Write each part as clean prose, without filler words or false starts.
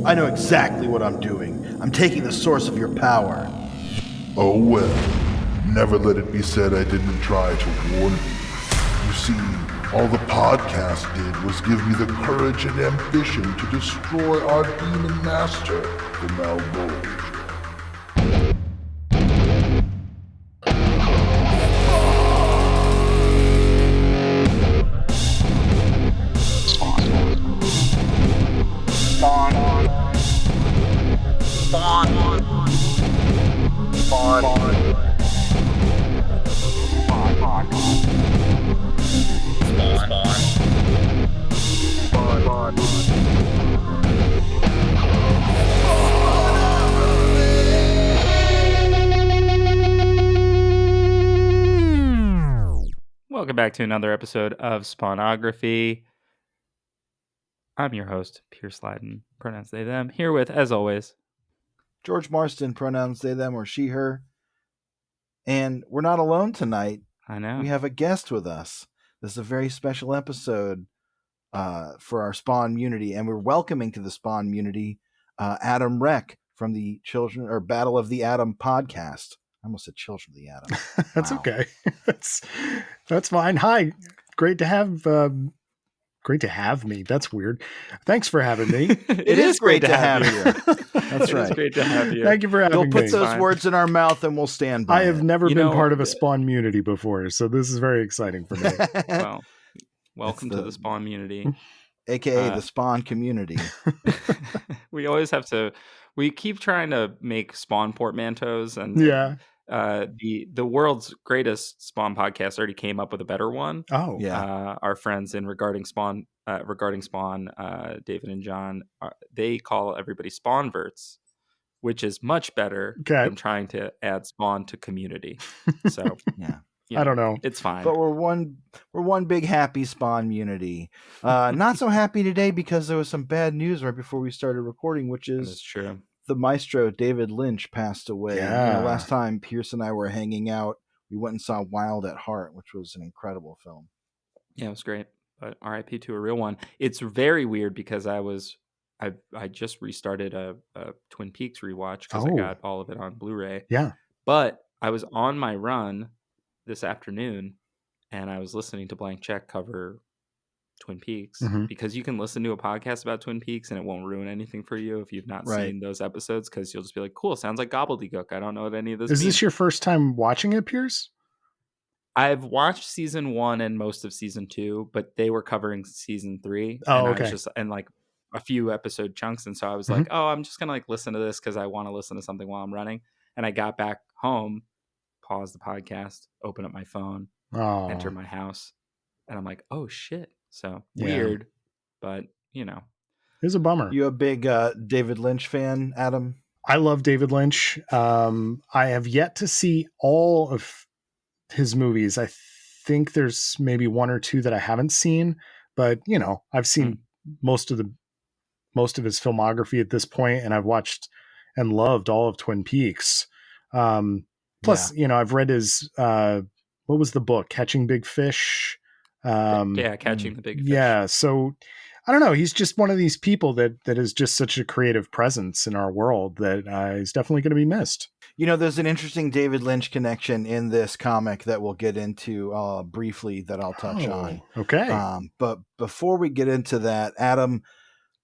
I know exactly what I'm doing. I'm taking the source of your power. Oh well, never let it be said I didn't try to warn you. You see, all the podcast did was give me the courage and ambition to destroy our demon master, the Malbolge. Welcome back to another episode of Spawnography. I'm your host, Pierce Lyden, pronouns they, them, here with, as always, George Marston, pronouns they, them, or she, her. And we're not alone tonight. I know. We have a guest with us. This is a very special episode for our Spawn Community, and we're welcoming to the Spawn Community Adam Reck from the Battle of the Atom podcast. I almost said Children of the Atom. That's Wow. okay. That's fine. Hi, great to have me. That's weird. Thanks for having me. It is great to have you. That's right. It's great to have you. Thank you for having You'll put me. those Fine. words in our mouth, and we'll stand by I have it. never You been know, part of a Spawn community before, so this is very exciting for me. Well, welcome to the Spawn community. AKA the Spawn Community. We always have to. We keep trying to make Spawn portmanteaus, and Yeah. The world's greatest Spawn podcast already came up with a better one. Oh, Yeah. Our friends in regarding Spawn, David and John, they call everybody Spawnverts, which is much better than trying to add Spawn to community. So Yeah. I don't know. It's fine. But we're one big happy Spawn community. Not so happy today because there was some bad news right before we started recording, which That's is true. the maestro David Lynch passed away. Yeah. Last time Pierce and I were hanging out, we went and saw Wild at Heart, which was an incredible film. Yeah, it was great. But RIP to a real one. It's very weird because I just restarted a Twin Peaks rewatch because I got all of it on Blu-ray. Yeah. But I was on my run this afternoon and I was listening to Blank Check cover Twin Peaks because you can listen to a podcast about Twin Peaks and it won't ruin anything for you if you've not seen those episodes, because you'll just be like, cool, sounds like gobbledygook. I don't know what any of this Is means. this your first time watching it, Pierce? I've watched season 1 and most of season 2, but they were covering season 3. Oh, and okay. I was just and like a few episode chunks, and so I was like, oh, I'm just gonna like listen to this because I want to listen to something while I'm running. And I got back home, paused the podcast, open up my phone, enter my house, and I'm like, oh shit. So weird, but it was a bummer. You a big David Lynch fan, Adam? I love David Lynch. I have yet to see all of his movies. I think there's maybe one or two that I haven't seen, but I've seen most of his filmography at this point, and I've watched and loved all of Twin Peaks. Plus, I've read his what was the book? Catching Big Fish. Catching the Big Fish. Yeah, so I don't know. He's just one of these people that is just such a creative presence in our world that he's definitely going to be missed. There's an interesting David Lynch connection in this comic that we'll get into briefly that I'll touch on. Okay. But before we get into that, Adam,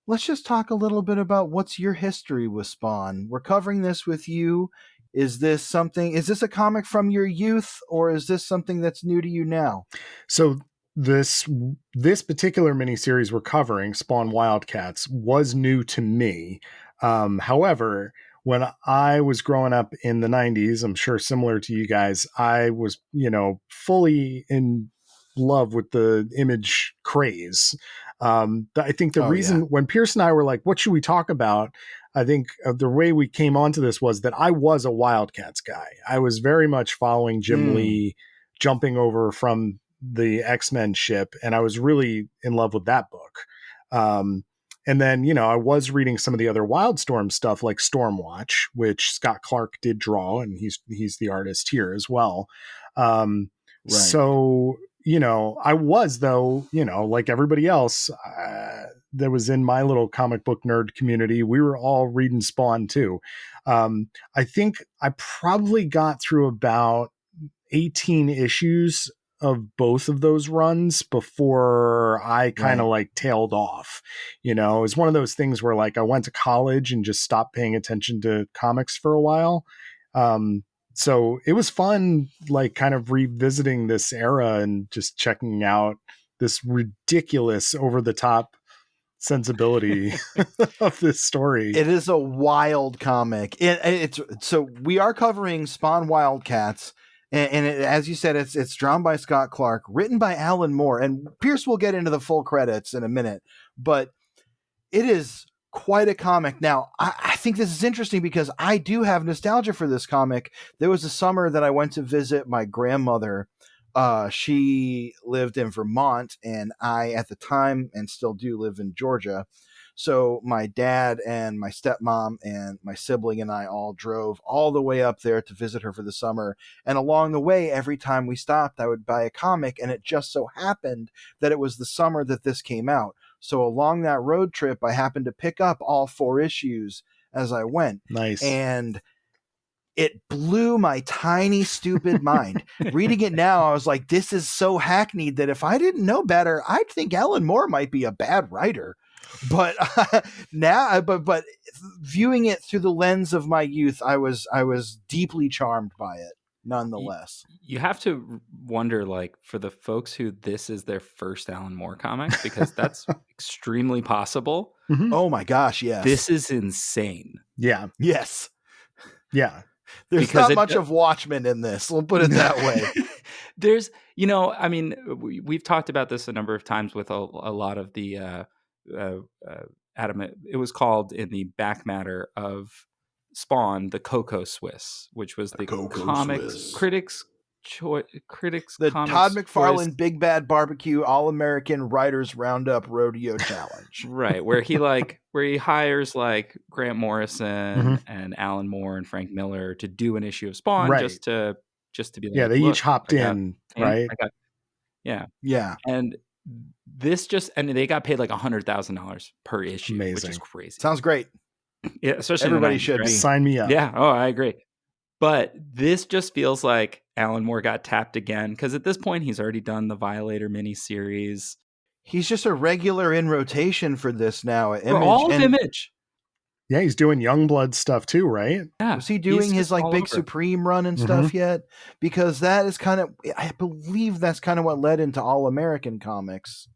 let's just talk a little bit about what's your history with Spawn. We're covering this with you. Is this a comic from your youth, or is this something that's new to you now? So this particular miniseries we're covering, Spawn WildC.A.T.S, was new to me. However, when I was growing up in the 90s, I'm sure similar to you guys, I was, fully in love with the Image craze. I think the reason when Pierce and I were like, what should we talk about? I think the way we came onto this was that I was a WildC.A.T.S guy. I was very much following Jim Lee jumping over from the X-Men ship, and I was really in love with that book. And then, I was reading some of the other Wildstorm stuff like Stormwatch, which Scott Clark did draw, and he's the artist here as well. So, I was, though, like everybody else, in my little comic book nerd community, we were all reading Spawn too. I think I probably got through about 18 issues of both of those runs before I kind of like tailed off. You know, it was one of those things where like I went to college and just stopped paying attention to comics for a while. So it was fun, like kind of revisiting this era and just checking out this ridiculous over the top sensibility of this story. It is a wild comic. It's so we are covering Spawn WildC.A.T.S. And as you said, it's drawn by Scott Clark, written by Alan Moore, and Pierce will get into the full credits in a minute, but it is quite a comic. Now, I think this is interesting because I do have nostalgia for this comic. There was a summer that I went to visit my grandmother. She lived in Vermont, and I, at the time, and still do, live in Georgia. So my dad and my stepmom and my sibling and I all drove all the way up there to visit her for the summer. And along the way, every time we stopped, I would buy a comic. And it just so happened that it was the summer that this came out. So along that road trip, I happened to pick up all 4 issues as I went. Nice. And it blew my tiny, stupid mind. Reading it now, I was like, this is so hackneyed that if I didn't know better, I'd think Alan Moore might be a bad writer. But but viewing it through the lens of my youth, I was deeply charmed by it nonetheless. You have to wonder, like, for the folks who this is their first Alan Moore comic, because that's extremely possible. Mm-hmm. Oh my gosh, yes. This is insane. Yeah. Yes. Yeah. There's Because not much of Watchmen in this. We'll put it that way. There's, you know, I mean, we've talked about this a number of times with a lot of the Adam. It was called in the back matter of Spawn, the Cocoa Swiss, which was the comics critics. The Todd McFarlane Big Bad Barbecue All-American Writers Roundup Rodeo Challenge. Right, where he hires like Grant Morrison and Alan Moore and Frank Miller to do an issue of Spawn, right. just to be like, yeah, they each hopped in, right? Yeah. And this and they got paid like $100,000 per issue. Amazing. Which is crazy. Sounds great. Yeah, especially everybody 90s, should right? be. Sign me up. Yeah. Oh, I agree. But this just feels like Alan Moore got tapped again, because at this point he's already done the Violator miniseries. He's just a regular in rotation for this now. For all of Image. Yeah, he's doing Youngblood stuff too, right? Yeah. Was he doing his like big Supreme run and stuff yet? Because that is kind of, I believe that's kind of what led into All American Comics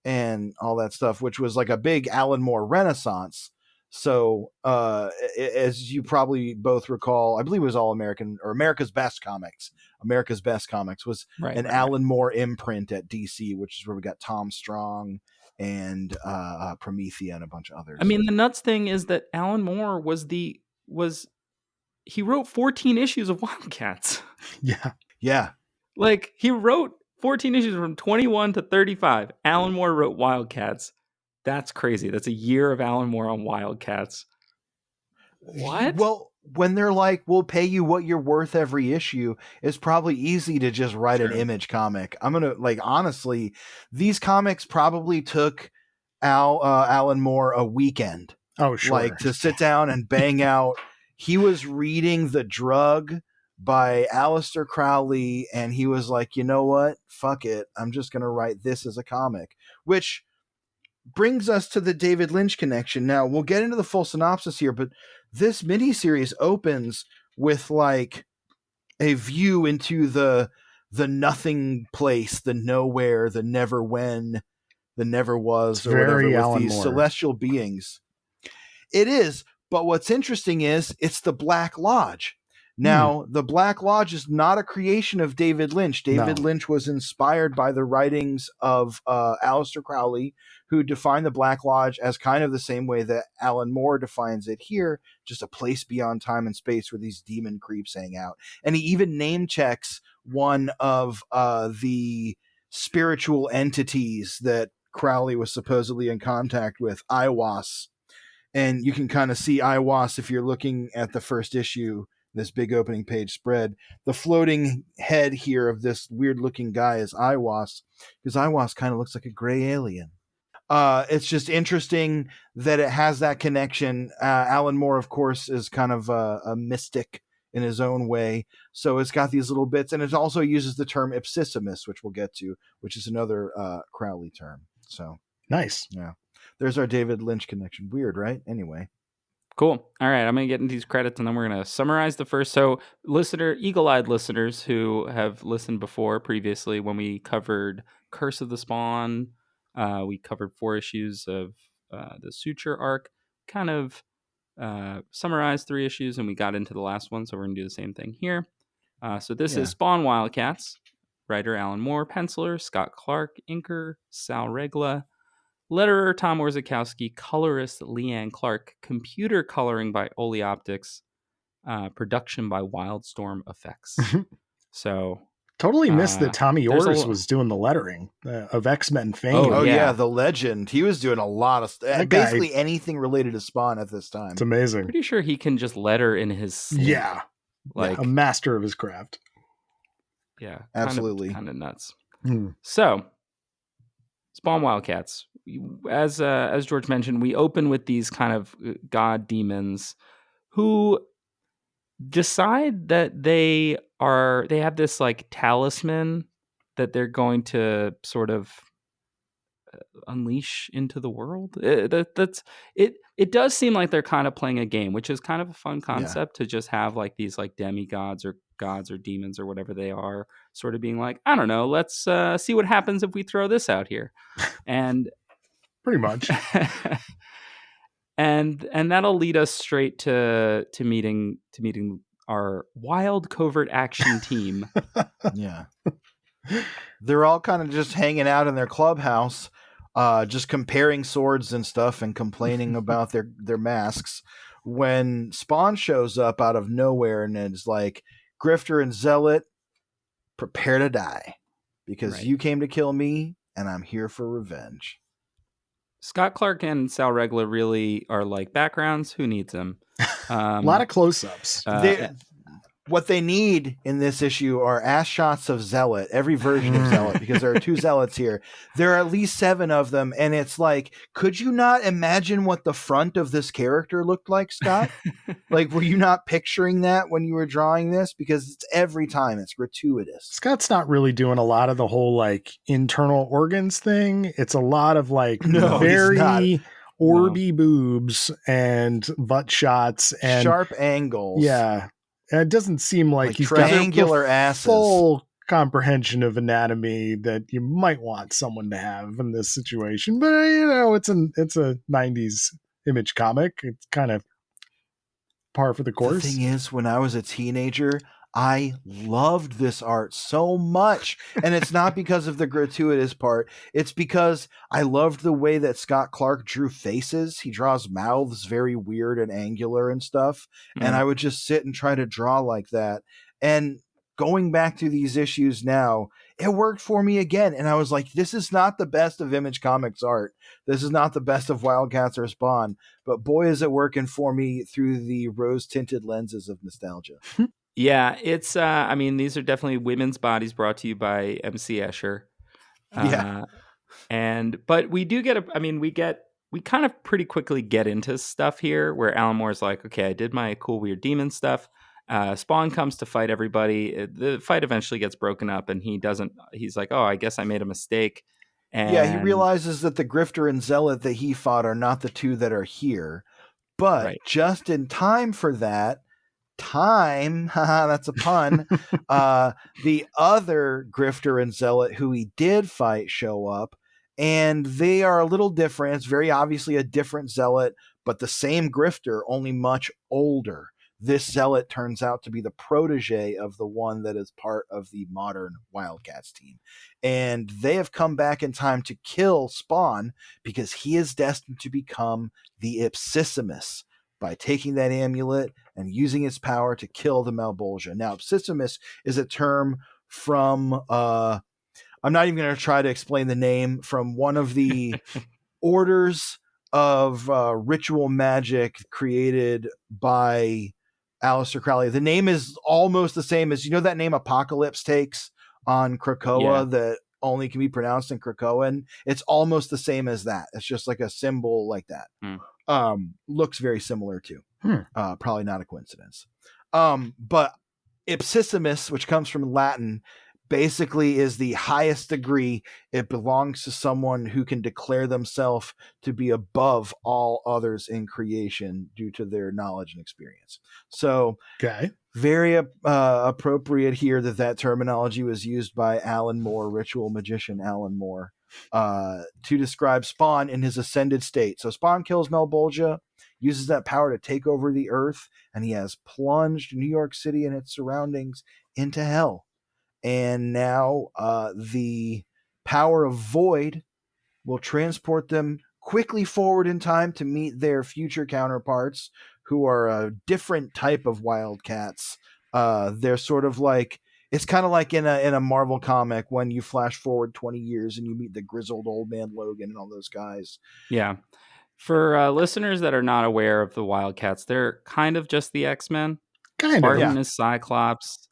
and all that stuff, which was like a big Alan Moore renaissance. So, as you probably both recall, I believe it was All American or America's Best Comics. America's Best Comics was an Alan Moore imprint at DC, which is where we got Tom Strong and Promethea and a bunch of others. I mean, the nuts thing is that Alan Moore he wrote 14 issues of WildC.A.T.S. Yeah. Like, he wrote 14 issues from 21 to 35. Alan Moore wrote WildC.A.T.S. That's crazy. That's a year of Alan Moore on WildC.A.T.S. What? Well, when they're like, we'll pay you what you're worth every issue, it's probably easy to just write an Image comic. I'm going to, like, honestly, these comics probably took Alan Moore a weekend. Oh, sure. Like, to sit down and bang out. He was reading The Drug by Aleister Crowley, and he was like, you know what? Fuck it. I'm just going to write this as a comic, which brings us to the David Lynch connection. Now, we'll get into the full synopsis here, but this miniseries opens with like a view into the nothing place, the nowhere, the never when, the never was, it's or whatever, with Alan these Moore. Celestial beings. It is, but what's interesting is it's the Black Lodge. Now, the Black Lodge is not a creation of David Lynch. David Lynch was inspired by the writings of Aleister Crowley, who defined the Black Lodge as kind of the same way that Alan Moore defines it here, just a place beyond time and space where these demon creeps hang out. And he even name checks one of the spiritual entities that Crowley was supposedly in contact with, Aiwass. And you can kind of see Aiwass if you're looking at the first issue, this big opening page spread. The floating head here of this weird looking guy is Aiwass, because Aiwass kind of looks like a gray alien. It's just interesting that it has that connection. Alan Moore, of course, is kind of a mystic in his own way. So it's got these little bits, and it also uses the term ipsissimus, which we'll get to, which is another Crowley term. So nice. Yeah. There's our David Lynch connection. Weird, right? Anyway. Cool. All right. I'm going to get into these credits and then we're going to summarize the first. So, eagle-eyed listeners who have listened before previously, when we covered Curse of the Spawn, we covered 4 issues of the Suture arc, kind of summarized 3 issues, and we got into the last one. So, we're going to do the same thing here. So, this is Spawn Wildcats, writer Alan Moore, penciler Scott Clark, inker Sal Regla, letterer Tom Orzechowski, colorist Leanne Clark, computer coloring by Oleoptics, production by Wildstorm Effects. So totally missed that Tommy Orrs was doing the lettering of X-Men fame. Oh yeah, the legend. He was doing a lot of stuff. Basically anything related to Spawn at this time. It's amazing. Pretty sure he can just letter in his sleep. Yeah. Like a master of his craft. Yeah. Absolutely. Kind of nuts. So Spawn Wildcats. As George mentioned, we open with these kind of god demons who decide that they have this like talisman that they're going to sort of unleash into the world. It does seem like they're kind of playing a game, which is kind of a fun concept to just have like these like demigods or gods or demons or whatever they are sort of being like, I don't know, let's see what happens if we throw this out here. And pretty much. and that'll lead us straight to meeting our wild covert action team. Yeah. They're all kind of just hanging out in their clubhouse, just comparing swords and stuff and complaining about their masks, when Spawn shows up out of nowhere and is like, Grifter and Zealot, prepare to die, because you came to kill me and I'm here for revenge. Scott Clark and Sal Regla really are like backgrounds. Who needs them? A lot of close-ups. What they need in this issue are ass shots of Zealot, every version of Zealot, because there are 2 Zealots here. There are at least 7 of them, and it's like, could you not imagine what the front of this character looked like, Scott? Like, were you not picturing that when you were drawing this? Because it's every time, it's gratuitous. Scott's not really doing a lot of the whole, like, internal organs thing. It's a lot of, like, very orby boobs and butt shots and sharp angles. Yeah. And it doesn't seem like he's triangular got full comprehension of anatomy that you might want someone to have in this situation. But it's a 90s Image comic. It's kind of par for the course. The thing is, when I was a teenager, I loved this art so much. And it's not because of the gratuitous part. It's because I loved the way that Scott Clark drew faces. He draws mouths very weird and angular and stuff. And I would just sit and try to draw like that. And going back to these issues now, it worked for me again. And I was like, this is not the best of Image Comics art. This is not the best of Wildcats or Spawn. But boy, is it working for me through the rose-tinted lenses of nostalgia. Yeah, it's I mean, these are definitely women's bodies brought to you by MC Escher. But we do get we kind of pretty quickly get into stuff here where Alan Moore's like, okay, I did my cool weird demon stuff. Spawn comes to fight everybody. The fight eventually gets broken up and he's like, oh, I guess I made a mistake. And he realizes that the Grifter and Zealot that he fought are not the 2 that are here. But just in time for that, that's a pun. The other Grifter and Zealot who he did fight show up, and they are a little different. It's very obviously a different Zealot, but the same Grifter, only much older. This Zealot turns out to be the protege of the one that is part of the modern Wildcats team. And they have come back in time to kill Spawn because he is destined to become the Ipsissimus by taking that amulet and using its power to kill the Malbolgia. Now, Ipsissimus is a term from, I'm not even going to try to explain the name, from one of the orders of ritual magic created by Aleister Crowley. The name is almost the same as, that name Apocalypse takes on Krakoa that only can be pronounced in Krakoan. It's almost the same as that. It's just like a symbol like that. Looks very similar to. Probably not a coincidence. But ipsissimus, which comes from Latin, basically is the highest degree. It belongs to someone who can declare themselves to be above all others in creation due to their knowledge and experience. So very appropriate here that terminology was used by Alan Moore, ritual magician Alan Moore, to describe Spawn in his ascended state. So Spawn kills Malbolgia, uses that power to take over the earth, and he has plunged New York City and its surroundings into hell. And now the power of Void will transport them quickly forward in time to meet their future counterparts, who are a different type of Wildcats. They're sort of like, it's kind of like in a Marvel comic when you flash forward 20 years and you meet the grizzled old man Logan and all those guys. Yeah. For listeners that are not aware of the Wildcats, they're kind of just the X-Men. Spartan is Cyclops.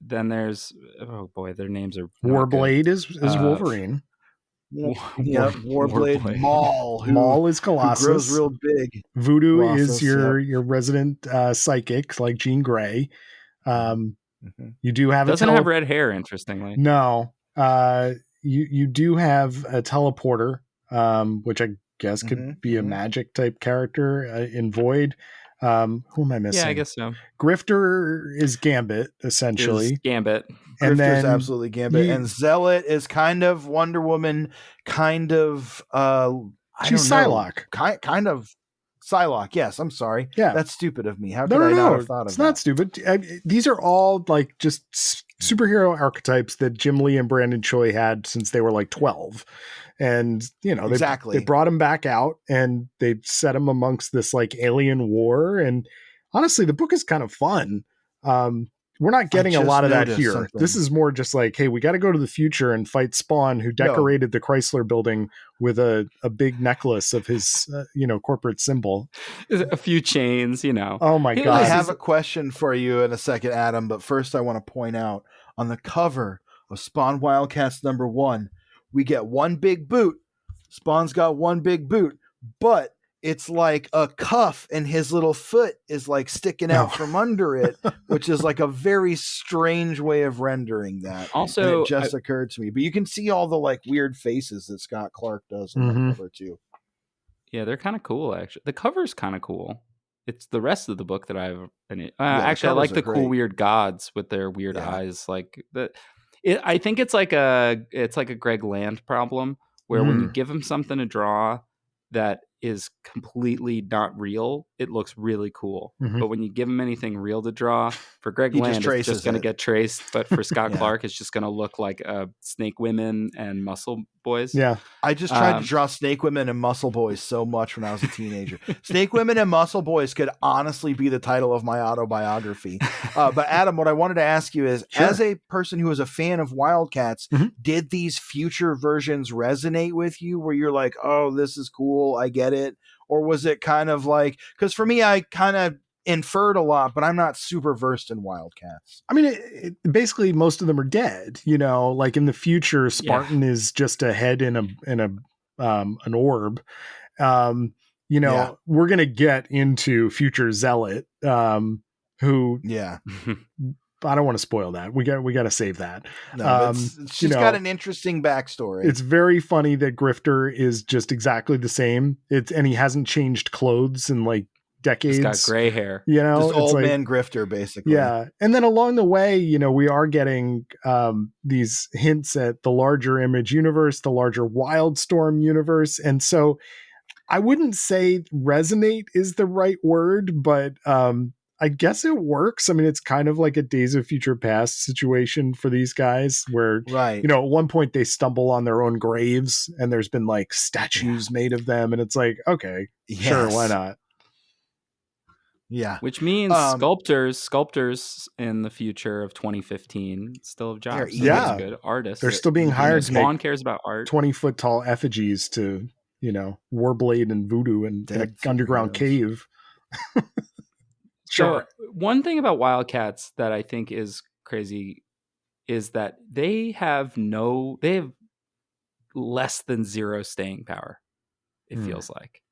Then there's, oh boy, their names are Warblade is Wolverine. Warblade. Maul. Maul is Colossus. Who grows real big. Voodoo Colossus, is your resident psychic, like Jean Grey. You do have doesn't have red hair, interestingly. No. You do have a teleporter, which I guess could be a magic type character in Void. Who am I missing? Yeah, I guess so. Grifter is Gambit, essentially. Gambit. And Grifter's absolutely Gambit. And Zealot is kind of Wonder Woman, kind of she's Psylocke. Kind of Psylocke, yes. I'm sorry. Yeah. That's stupid of me. How could I not have thought of that? It's not stupid. These are all like just superhero archetypes that Jim Lee and Brandon Choi had since they were like 12. And, you know, they brought him back out and they set him amongst this like alien war. And honestly, the book is kind of fun. We're not getting a lot of that here. Something. This is more just like, hey, we got to go to the future and fight Spawn, who decorated the Chrysler building with a big necklace of his, corporate symbol. A few chains, Oh my God. I have a question for you in a second, Adam. But first I want to point out on the cover of Spawn Wildcats #1, we get one big boot. Spawn's got one big boot, but it's like a cuff and his little foot is like sticking out from under it, which is like a very strange way of rendering that. Also, and it just occurred to me, but you can see all the like weird faces that Scott Clark does in the cover too. Yeah, they're kind of cool, actually. The cover's kind of cool. It's the rest of the book that I've. Actually, I like the cool weird gods with their weird eyes. Like that. I think it's like a Greg Land problem where when you give him something to draw that is completely not real, it looks really cool. But when you give him anything real to draw, for Greg Land, it's just going to get traced. But for Scott Clark, it's just going to look like snake women and muscle boys. Yeah. I just tried to draw snake women and muscle boys so much when I was a teenager. Snake women and muscle boys could honestly be the title of my autobiography. But Adam, what I wanted to ask you is, as a person who is a fan of Wildcats, did these future versions resonate with you where you're like, oh, this is cool, I get it? Or was it kind of like, because for me, I kind of inferred a lot, but I'm not super versed in Wildcats. I mean, basically most of them are dead, like in the future, Spartan is just a head in an orb. We're going to get into future Zealot, who, I don't want to spoil that. We got to save that. No, she's got an interesting backstory. It's very funny that Grifter is just exactly the same. And he hasn't changed clothes in like decades. He's got gray hair. Just old man Grifter, basically. Yeah. And then along the way, we are getting these hints at the larger Image universe, the larger Wildstorm universe. And so I wouldn't say resonate is the right word, but I guess it works. I mean, it's kind of like a Days of Future Past situation for these guys where, at one point they stumble on their own graves and there's been like statues made of them. And it's like, okay, sure, why not? Yeah. Which means sculptors in the future of 2015 still have jobs. So that's good. Artists. They're still being hired. Spawn cares about art. 20-foot tall effigies to, Warblade and Voodoo and in an underground cave. Sure. So one thing about Wildcats that I think is crazy is that they have less than zero staying power. It feels like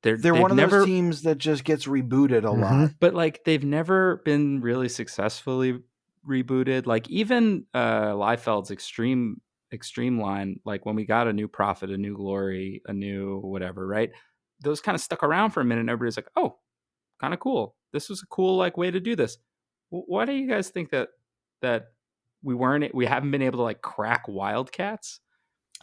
they're one of those teams that just gets rebooted a lot, but like they've never been really successfully rebooted. Like even Liefeld's extreme line, like when we got a new Prophet, a new Glory, a new whatever, right? Those kind of stuck around for a minute and everybody's like, oh, kind of cool. This was a cool like way to do this. Why do you guys think that we haven't been able to like crack WildCats?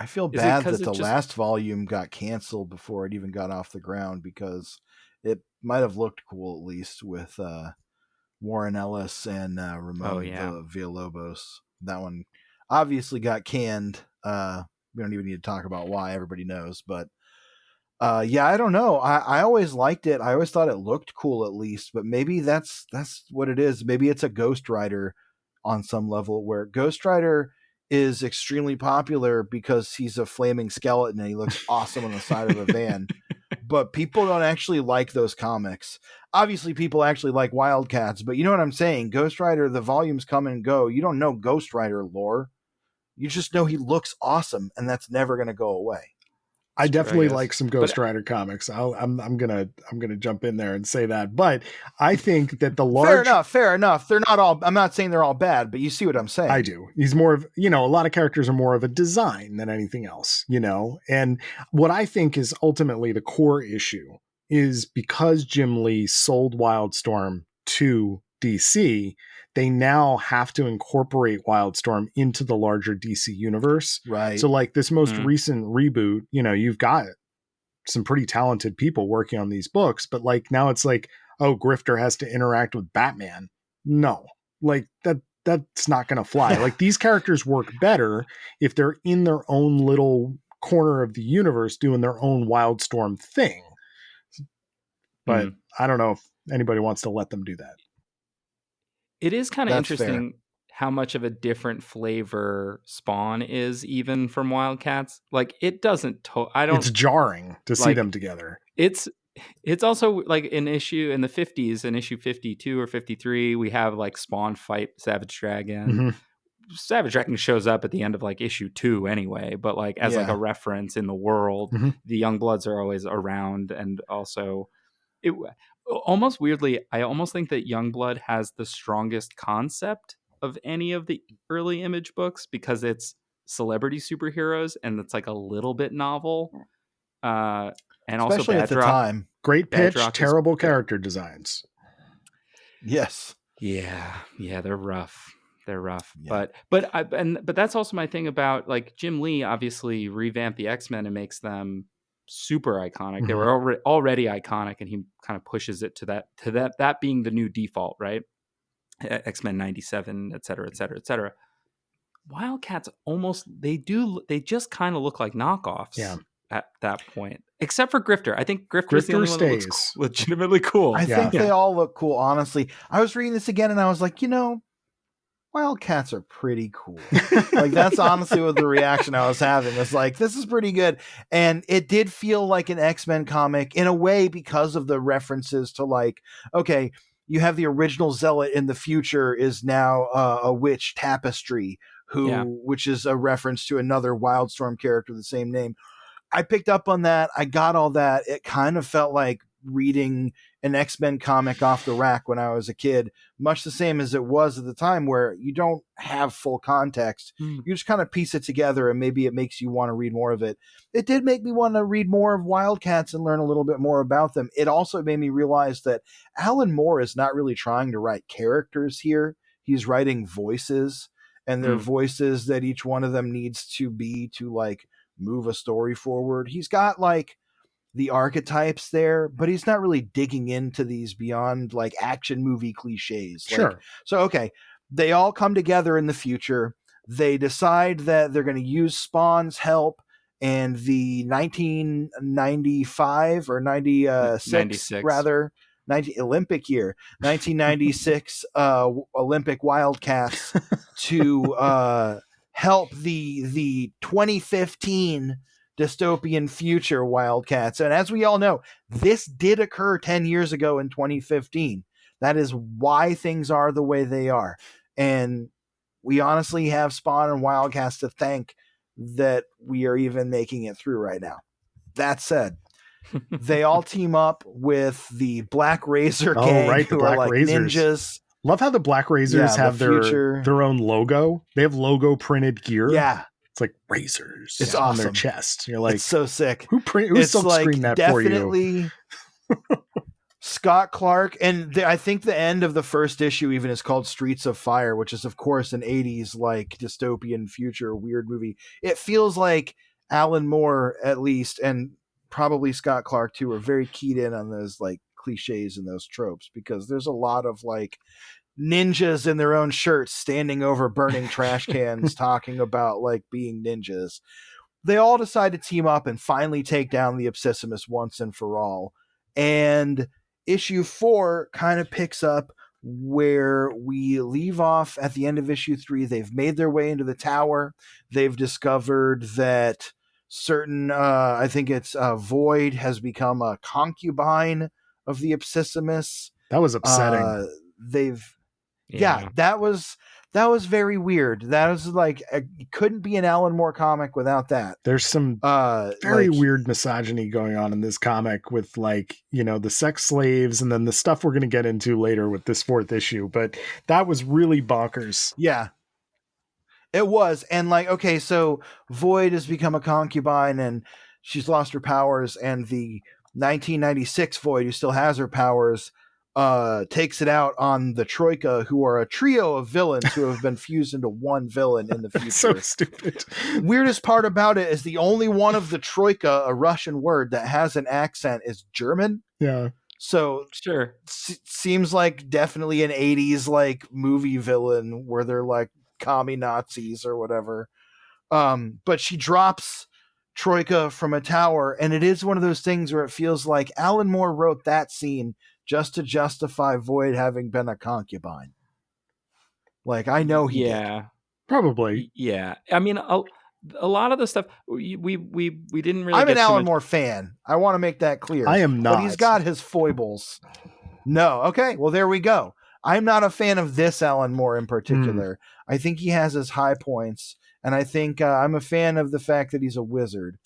I feel bad that the last volume got canceled before it even got off the ground, because it might have looked cool, at least with Warren Ellis and Ramon Villalobos. That one obviously got canned. We don't even need to talk about why. Everybody knows. But yeah, I don't know. I always liked it. I always thought it looked cool, at least. But maybe that's what it is. Maybe it's a Ghost Rider on some level, where Ghost Rider is extremely popular because he's a flaming skeleton and he looks awesome on the side of a van. But people don't actually like those comics. Obviously, people actually like WildCats, but you know what I'm saying? Ghost Rider, the volumes come and go. You don't know Ghost Rider lore. You just know he looks awesome, and that's never going to go away. I definitely like some Ghost Rider comics. I'm gonna jump in there and say that, but I think that the large fair enough. They're not all. I'm not saying they're all bad, but you see what I'm saying. I do. He's more of, a lot of characters are more of a design than anything else, And what I think is ultimately the core issue is because Jim Lee sold Wildstorm to DC, they now have to incorporate Wildstorm into the larger DC universe. Right. So like this most recent reboot, you've got some pretty talented people working on these books, but like now it's like, oh, Grifter has to interact with Batman. No, like that's not going to fly. Like these characters work better if they're in their own little corner of the universe doing their own Wildstorm thing. But I don't know if anybody wants to let them do that. It is kind of interesting how much of a different flavor Spawn is, even from WildCats. Like it doesn't. It's jarring to see them together. It's also like an issue in the 50s, in issue 52 or 53, we have like Spawn fight Savage Dragon. Savage Dragon shows up at the end of like issue 2 anyway, but like as like a reference in the world, the Youngbloods are always around, and also it. Almost weirdly, I almost think that Youngblood has the strongest concept of any of the early Image books, because it's celebrity superheroes and it's like a little bit novel. And especially also at the time. Great pitch, terrible character designs. Yes. Yeah, they're rough. Yeah. But that's also my thing about like Jim Lee obviously revamped the X-Men and makes them super iconic. They were already iconic, and he kind of pushes it to that being the new default, right? X-Men 97, et cetera, et cetera, et cetera. WildCats they just kind of look like knockoffs at that point, except for Grifter. I think Grifter's the only one that looks legitimately cool. I think they all look cool, honestly. I was reading this again and I was like, WildCats are pretty cool. Like that's honestly what the reaction I was having was like, this is pretty good. And it did feel like an X-Men comic in a way, because of the references to like, okay, you have the original Zealot in the future is now a witch Tapestry, which is a reference to another Wildstorm character of the same name. I picked up on that. I got all that. It kind of felt like reading an X-Men comic off the rack when I was a kid, much the same as it was at the time, where you don't have full context. You just kind of piece it together, and maybe it makes you want to read more of it. It did make me want to read more of WildCats and learn a little bit more about them. It also made me realize that Alan Moore is not really trying to write characters here. He's writing voices, and they're voices that each one of them needs to be to like move a story forward. He's got like the archetypes there, but he's not really digging into these beyond like action movie cliches. Sure. So, okay, they all come together in the future. They decide that they're going to use Spawn's help, and the 1995 or 96 rather, 90 Olympic year, 1996 Olympic WildCats to help the 2015 dystopian future WildCats. And as we all know, this did occur 10 years ago in 2015. That is why things are the way they are. And we honestly have Spawn and WildC.A.T.S to thank that we are even making it through right now. That said, they all team up with the Black Razor gang, right, the who Black are like Razors. ninjas. Love how the Black Razors have their own logo. They have logo printed gear. Yeah. It's like razors it's on awesome. their chest. You're like, it's so sick. Who silk like screened that definitely for you? Scott Clark. And I think the end of the first issue even is called Streets of Fire, which is, of course, an 80s like dystopian future weird movie. It feels like Alan Moore, at least, and probably Scott Clark too, are very keyed in on those like cliches and those tropes, because there's a lot of like ninjas in their own shirts standing over burning trash cans talking about like being ninjas. They all decide to team up and finally take down the Obsessimus once and for all. And issue 4 kind of picks up where we leave off at the end of issue 3. They've made their way into the tower. They've discovered that certain I think it's Void has become a concubine of the Obsessimus. That was upsetting. That was very weird. That was like it couldn't be an Alan Moore comic without that. There's some very weird misogyny going on in this comic with like, the sex slaves and then the stuff we're going to get into later with this 4th issue. But that was really bonkers. Yeah, it was. And like, okay, so Void has become a concubine and she's lost her powers, and the 1996 Void, who still has her powers, takes it out on the Troika, who are a trio of villains who have been fused into one villain in the future. So stupid. Weirdest part about it is the only one of the Troika, a Russian word, that has an accent is German. Yeah. So sure, seems like definitely an 80s like movie villain where they're like commie Nazis or whatever. But she drops Troika from a tower, and it is one of those things where it feels like Alan Moore wrote that scene just to justify Void having been a concubine. Like, I know he did. Probably. Yeah. I mean, a lot of the stuff we didn't really. I'm an Alan Moore fan. I want to make that clear. I am not. But he's got his foibles. No. Okay. Well, there we go. I'm not a fan of this Alan Moore in particular. I think he has his high points, and I think I'm a fan of the fact that he's a wizard.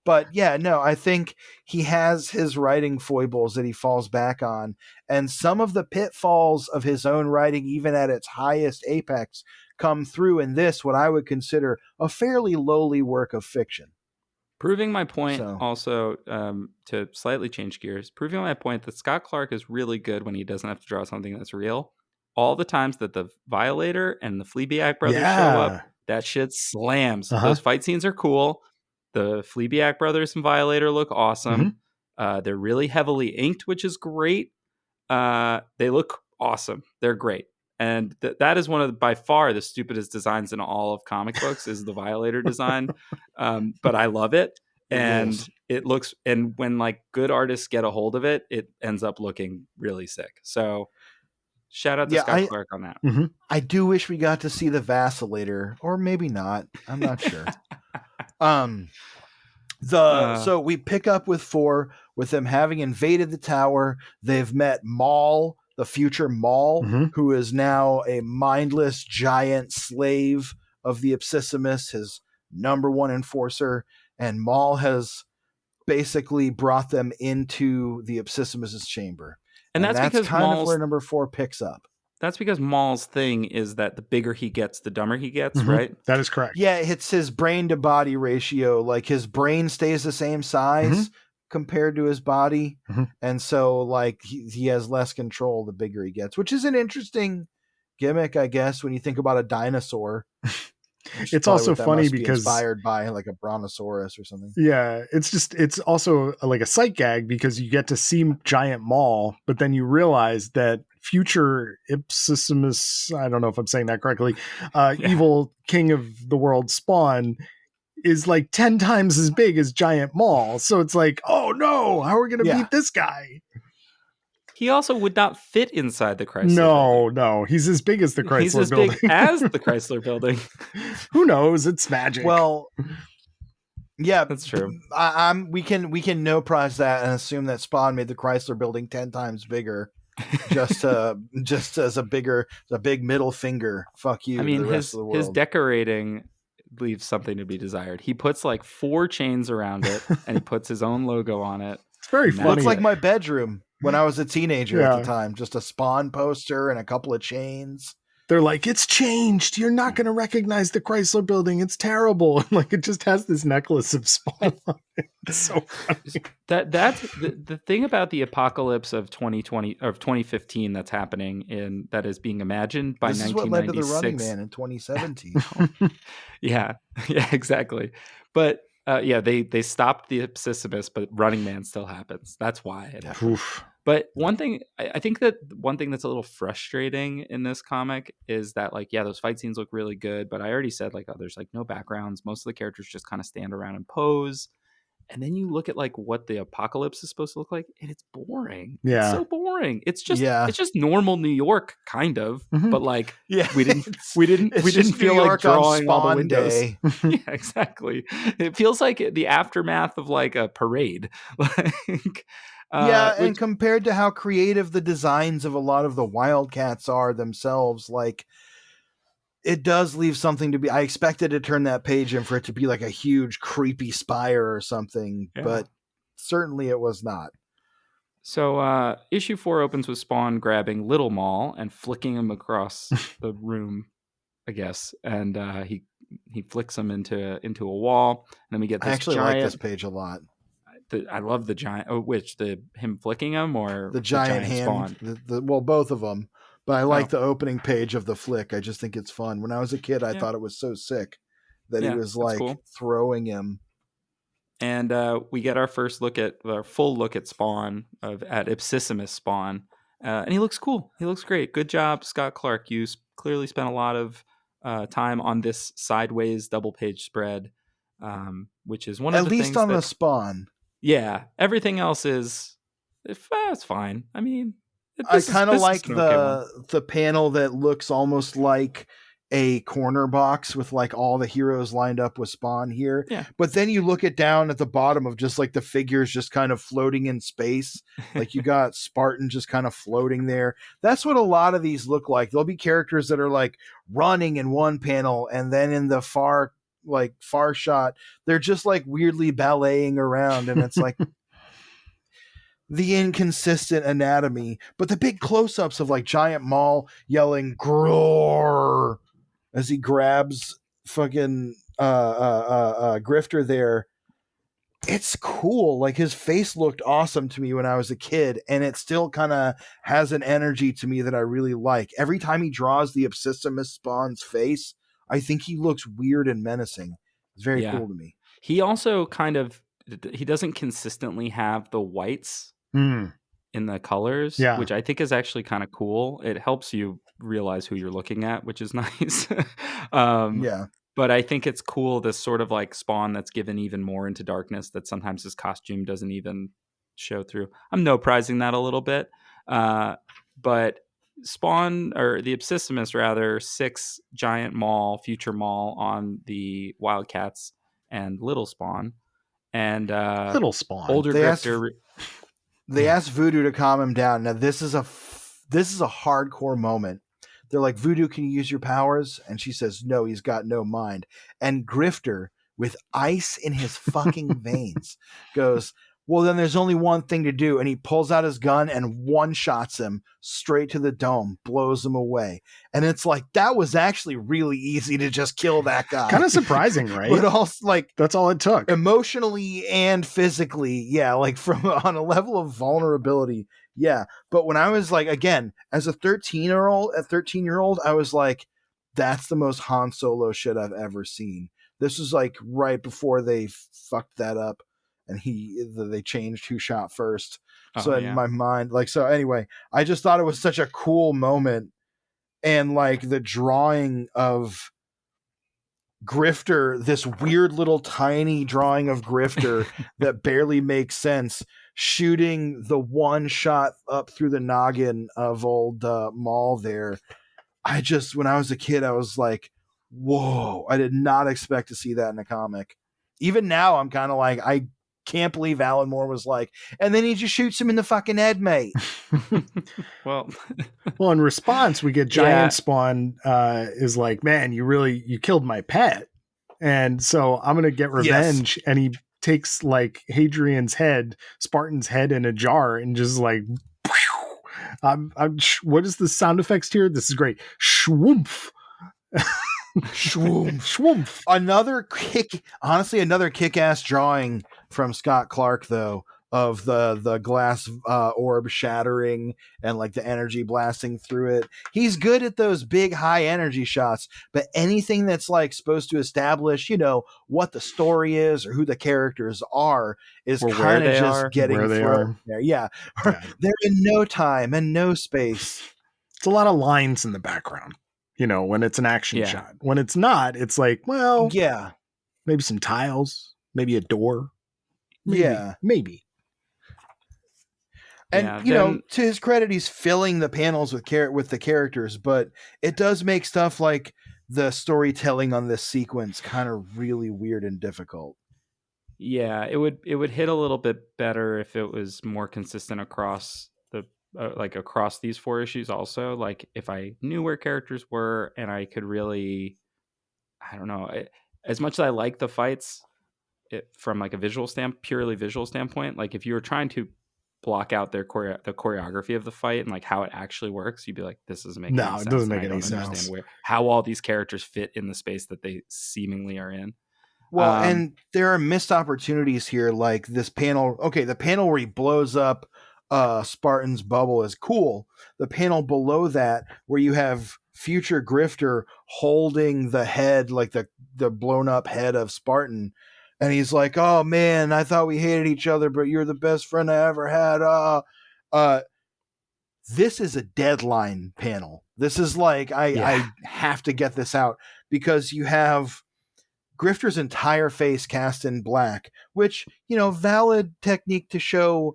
But yeah, no, I think he has his writing foibles that he falls back on, and some of the pitfalls of his own writing, even at its highest apex, come through in this, what I would consider a fairly lowly work of fiction. Proving my point also, to slightly change gears, proving my point that Scott Clark is really good when he doesn't have to draw something that's real. All the times that the Violator and the Fleabag brothers show up, that shit slams. Those fight scenes are cool. The Fleabag brothers and Violator look awesome. They're really heavily inked, which is great. They look awesome. They're great. And that is one of by far the stupidest designs in all of comic books is the Violator design. But I love it. And it looks, and when like good artists get a hold of it, it ends up looking really sick. So shout out to Scott Clark on that. I do wish we got to see the Vacillator, or maybe not. I'm not sure. So we pick up with 4 with them having invaded the tower. They've met Maul, the future Maul, who is now a mindless giant slave of the Obsessimus, his number one enforcer. And Maul has basically brought them into the Obsessimus's chamber. And that's because kind of where number 4 picks up. That's because Maul's thing is that the bigger he gets, the dumber he gets, right? That is correct. Yeah, it's his brain to body ratio. Like his brain stays the same size compared to his body. And so like he has less control the bigger he gets, which is an interesting gimmick, I guess, when you think about a dinosaur. It's also funny because inspired by like a brontosaurus or something. Yeah, it's also like a sight gag because you get to see giant Maul, but then you realize that future Ipsissimus, I don't know if I'm saying that correctly, evil king of the world Spawn is like 10 times as big as giant Maul. So it's like, oh no, how are we going to beat this guy? He also would not fit inside the Chrysler building. No. He's as big as the Chrysler building. He's as big as the Chrysler building. Who knows? It's magic. Well, yeah, that's true. We can no prize that and assume that Spawn made the Chrysler building 10 times bigger. just as a big middle finger. Fuck you I mean, to the rest of the his world. decorating leaves something to be desired. He puts like 4 chains around it, and he puts his own logo on it. It's very And funny. Looks like my bedroom when I was a teenager at the Yeah. time. Just a Spawn poster and a couple of chains. They're like, it's changed. You're not going to recognize the Chrysler building. It's terrible. And like, it just has this necklace of Spawn on it. It's so funny. That's the thing about the apocalypse of 2020 or 2015 that's happening that is being imagined by This is what led to the 1996. Running Man in 2017. Yeah, exactly. But they stopped the Abscissimus, but Running Man still happens. That's why it happened. Oof. But one thing, I think that one thing that's a little frustrating in this comic is that, like, those fight scenes look really good, but I already said, like, there's like no backgrounds. Most of the characters just kind of stand around and pose. And then you look at like what the apocalypse is supposed to look like, and it's boring. Yeah. It's so boring. It's just normal New York, kind of, but like we didn't feel like drawing all the windows. Yeah, exactly. It feels like the aftermath of like a parade. Like, and compared to how creative the designs of a lot of the Wildcats are themselves, like, it does leave something to be. I expected to turn that page in for it to be like a huge creepy spire or something, but certainly it was not. So issue 4 opens with Spawn grabbing Little Maul and flicking him across the room, I guess, and he flicks him into a wall, and then we get this. I actually like this page a lot. I love the giant. Oh, him flicking him or the giant hand? Spawn? Well, both of them. But I like the opening page of the flick. I just think it's fun. When I was a kid, I thought it was so sick that he was like throwing him. And we get our full look at Spawn at Abscissimus Spawn, and he looks cool. He looks great. Good job, Scott Clark. You clearly spent a lot of time on this sideways double page spread, which is one of the things. At least on the Spawn. Yeah, everything else is it's fine. I mean. I kind of like the panel that looks almost like a corner box with like all the heroes lined up with Spawn here. Yeah. But then you look at down at the bottom of just like the figures just kind of floating in space. Like you got Spartan just kind of floating there. That's what a lot of these look like. There'll be characters that are like running in one panel, and then in the far shot, they're just like weirdly balleting around, and it's like the inconsistent anatomy. But the big close-ups of like Giant Maul yelling "Groar" as he grabs fucking Grifter there, it's cool. Like his face looked awesome to me when I was a kid, and it still kind of has an energy to me that I really like. Every time he draws the Abscissimus Spawn's face, I think he looks weird and menacing. It's very cool to me. He also he doesn't consistently have the whites in the colors, which I think is actually kind of cool. It helps you realize who you're looking at, which is nice. But I think it's cool, this sort of like Spawn that's given even more into darkness, that sometimes his costume doesn't even show through. I'm no-prizing that a little bit. But Spawn, or the Abscissimus rather, 6 Giant Maul, Future Maul on the Wildcats, and Little Spawn. And Little Spawn. Older Grifter. They asked Voodoo to calm him down. Now this is a hardcore moment. They're like, Voodoo, can you use your powers? And she says, no, he's got no mind. And Grifter, with ice in his fucking veins, goes, well, then there's only one thing to do. And he pulls out his gun and one-shots him straight to the dome, blows him away. And it's like, that was actually really easy to just kill that guy. Kind of surprising, right? But also, like, that's all it took. Emotionally and physically, like from on a level of vulnerability. Yeah. But when I was like, again, as a 13-year-old, I was like, that's the most Han Solo shit I've ever seen. This was like right before they fucked that up. And they changed who shot first. So in my mind, like, so anyway, I just thought it was such a cool moment. And like the drawing of Grifter, this weird little tiny drawing of Grifter that barely makes sense, shooting the one shot up through the noggin of old Maul there. When I was a kid, I was like, whoa, I did not expect to see that in a comic. Even now, I'm kind of like, can't believe Alan Moore was like, and then he just shoots him in the fucking head, mate. Well, in response, we get Giant Spawn is like, man, you killed my pet. And so I'm going to get revenge. Yes. And he takes like Hadrian's head, Spartan's head in a jar and just like, what is the sound effects here? This is great. Shwoomph. Shwoomph. Another kick-ass drawing from Scott Clark, though, of the glass orb shattering and like the energy blasting through it. He's good at those big high energy shots, but anything that's like supposed to establish, what the story is or who the characters are is kind of just getting thrown there. Yeah. They're in no time and no space. It's a lot of lines in the background, when it's an action shot. When it's not, it's like, well, yeah, maybe some tiles, maybe a door. Maybe. And, to his credit, he's filling the panels with the characters, but it does make stuff like the storytelling on this sequence kind of really weird and difficult. Yeah, it would hit a little bit better if it was more consistent across the across these 4 issues also. Like if I knew where characters were and I could really, I don't know, as much as I like the fights from like a purely visual standpoint, like if you were trying to block out the choreography of the fight and like how it actually works, you'd be like, this doesn't make any sense. No, it doesn't make any sense. Understand how all these characters fit in the space that they seemingly are in. Well, and there are missed opportunities here, like this panel. Okay, the panel where he blows up Spartan's bubble is cool. The panel below that, where you have future Grifter holding the head, like the blown up head of Spartan, and he's like, "Oh man, I thought we hated each other, but you're the best friend I ever had." This is a deadline panel. This is like I have to get this out because you have Grifter's entire face cast in black, which, valid technique to show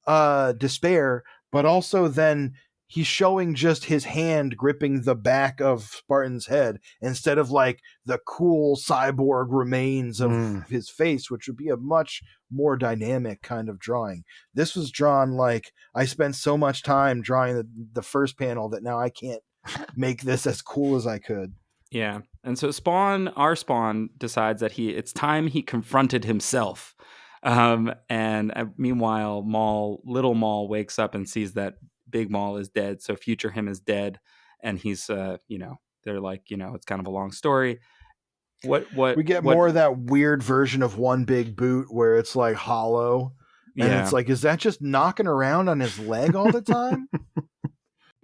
despair, but also then he's showing just his hand gripping the back of Spartan's head instead of like the cool cyborg remains of his face, which would be a much more dynamic kind of drawing. This was drawn like I spent so much time drawing the first panel that now I can't make this as cool as I could. Yeah. And so our Spawn decides that it's time he confronted himself. And meanwhile, little Maul wakes up and sees that Big Maul is dead. So future him is dead. And he's, they're like, it's kind of a long story. We get more of that weird version of One Big Boot where it's like hollow. And it's like, is that just knocking around on his leg all the time?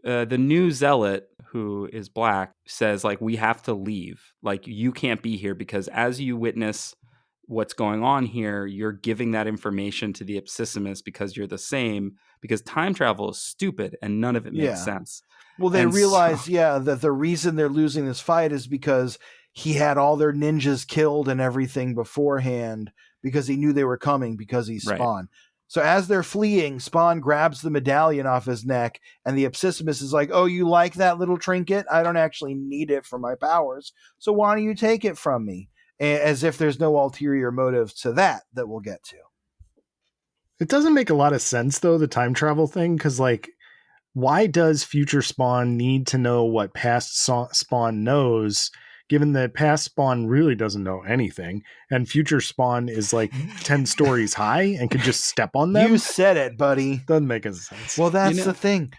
The new zealot, who is black, says like, we have to leave. Like, you can't be here because as you witness what's going on here, you're giving that information to the Abscissimus because you're the same, because time travel is stupid and none of it makes sense. Well, they realize, that the reason they're losing this fight is because he had all their ninjas killed and everything beforehand because he knew they were coming because he's Spawn. Right. So as they're fleeing, Spawn grabs the medallion off his neck, and the Abscissimus is like, "Oh, you like that little trinket? I don't actually need it for my powers, so why don't you take it from me?" As if there's no ulterior motive to that we'll get to. It doesn't make a lot of sense, though, the time travel thing, because, like, why does future Spawn need to know what past Spawn knows, given that past Spawn really doesn't know anything, and future Spawn is like 10 stories high and could just step on them? You said it, buddy. Doesn't make any sense. Well, that's the thing.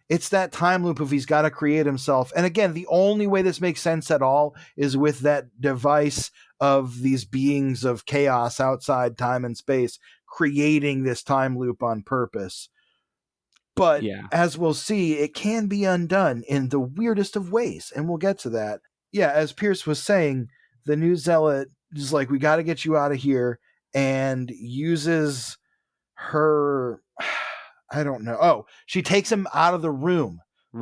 It's that time loop of he's got to create himself. And again, the only way this makes sense at all is with that device of these beings of chaos outside time and space creating this time loop on purpose. But as we'll see, it can be undone in the weirdest of ways, and we'll get to that. Yeah, as Pierce was saying, the new zealot is like, we got to get you out of here, and uses her... I don't know. Oh, she takes him out of the room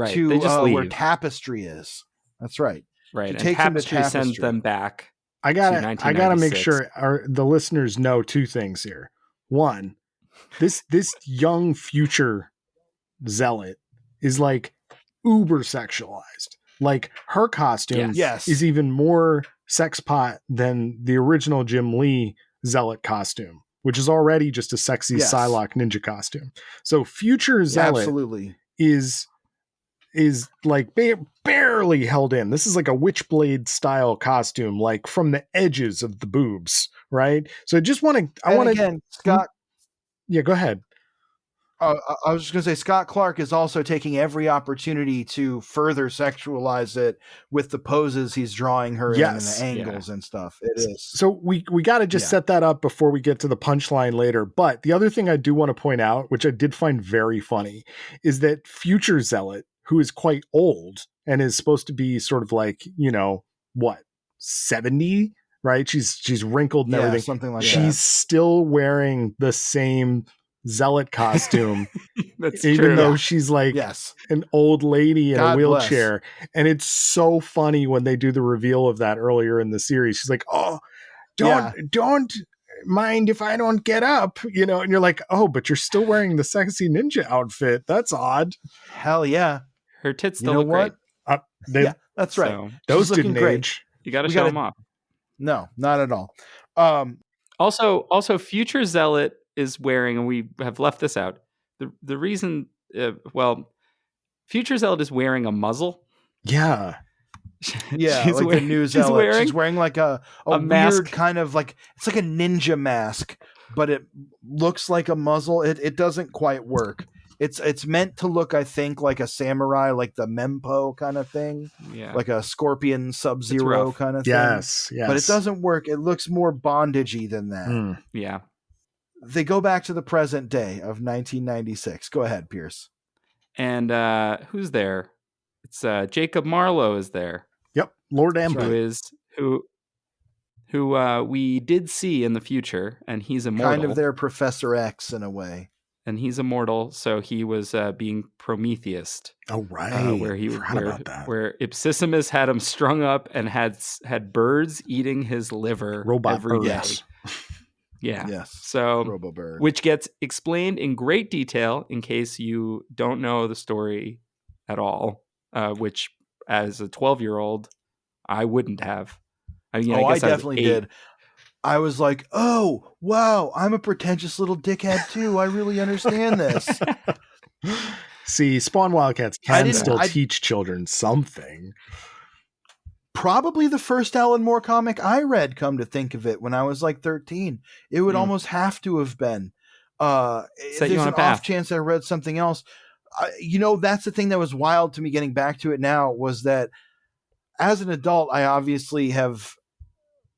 to where Tapestry is. That's right. Right. She takes him to Tapestry. Sends them back. I gotta make sure the listeners know 2 things here. One, this young future zealot is like uber sexualized. Like her costume is even more sex pot than the original Jim Lee Zealot costume, which is already just a sexy Yes. Psylocke ninja costume. So future Zealot Absolutely. is like barely held in. This is like a Witchblade style costume, like from the edges of the boobs, right? So I want to again, Scott. Yeah, go ahead. I was just going to say, Scott Clark is also taking every opportunity to further sexualize it with the poses he's drawing her in and the angles and stuff. It is. So we got to just set that up before we get to the punchline later. But the other thing I do want to point out, which I did find very funny, is that future Zealot, who is quite old and is supposed to be sort of like, 70, right? She's wrinkled and everything. Something like that. She's still wearing the same Zealot costume. That's even true. though she's like an old lady in a wheelchair. And it's so funny when they do the reveal of that earlier in the series. She's like, oh, don't mind if I don't get up, and you're like, oh, but you're still wearing the sexy ninja outfit. That's odd. Hell yeah. Her tits still look great. That's right. So, those didn't age. You got to show them off. No, not at all. Also, future Zealot is wearing, and we have left this out. The reason, future Zealot is wearing a muzzle. Yeah. Yeah, like the new Zealot. She's wearing like a weird mask. Kind of like, it's like a ninja mask, but it looks like a muzzle. It doesn't quite work. It's meant to look, I think, like a samurai, like the Mempo kind of thing. Yeah. Like a Scorpion Sub-Zero kind of thing. Yes. But it doesn't work. It looks more bondagey than that. Yeah. They go back to the present day of 1996. Go ahead, Pierce. And who's there? It's Jacob Marlowe is there. Yep, Lord Amber. Who we did see in the future, and he's immortal. Kind of their Professor X in a way. And he's immortal, so he was being Prometheus. Oh right, where Ipsissimus had him strung up and had birds eating his liver every day. Yeah. Yes. So, Robo-bird. Which gets explained in great detail in case you don't know the story at all. Which, as a 12-year-old, I wouldn't have. I mean, I definitely did. I was like, oh, wow, I'm a pretentious little dickhead too. I really understand this. See, Spawn Wildcats can still teach children something. Probably the first Alan Moore comic I read, come to think of it, when I was like 13. It would almost have to have been. There's an off chance I read something else. That's the thing that was wild to me getting back to it now, was that as an adult, I obviously have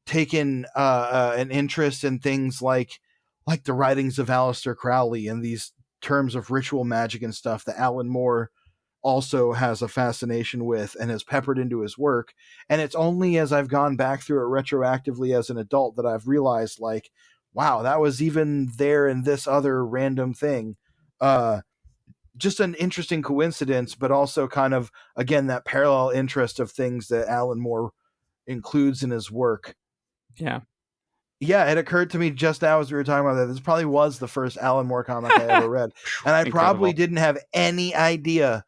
taken an interest in things like the writings of Aleister Crowley and these terms of ritual magic and stuff that Alan Moore also has a fascination with and has peppered into his work. And it's only as I've gone back through it retroactively as an adult that I've realized, like, wow, that was even there in this other random thing. Just an interesting coincidence, but also kind of, again, that parallel interest of things that Alan Moore includes in his work. Yeah. Yeah, it occurred to me just now as we were talking about that. This probably was the first Alan Moore comic I ever read. And I probably didn't have any idea.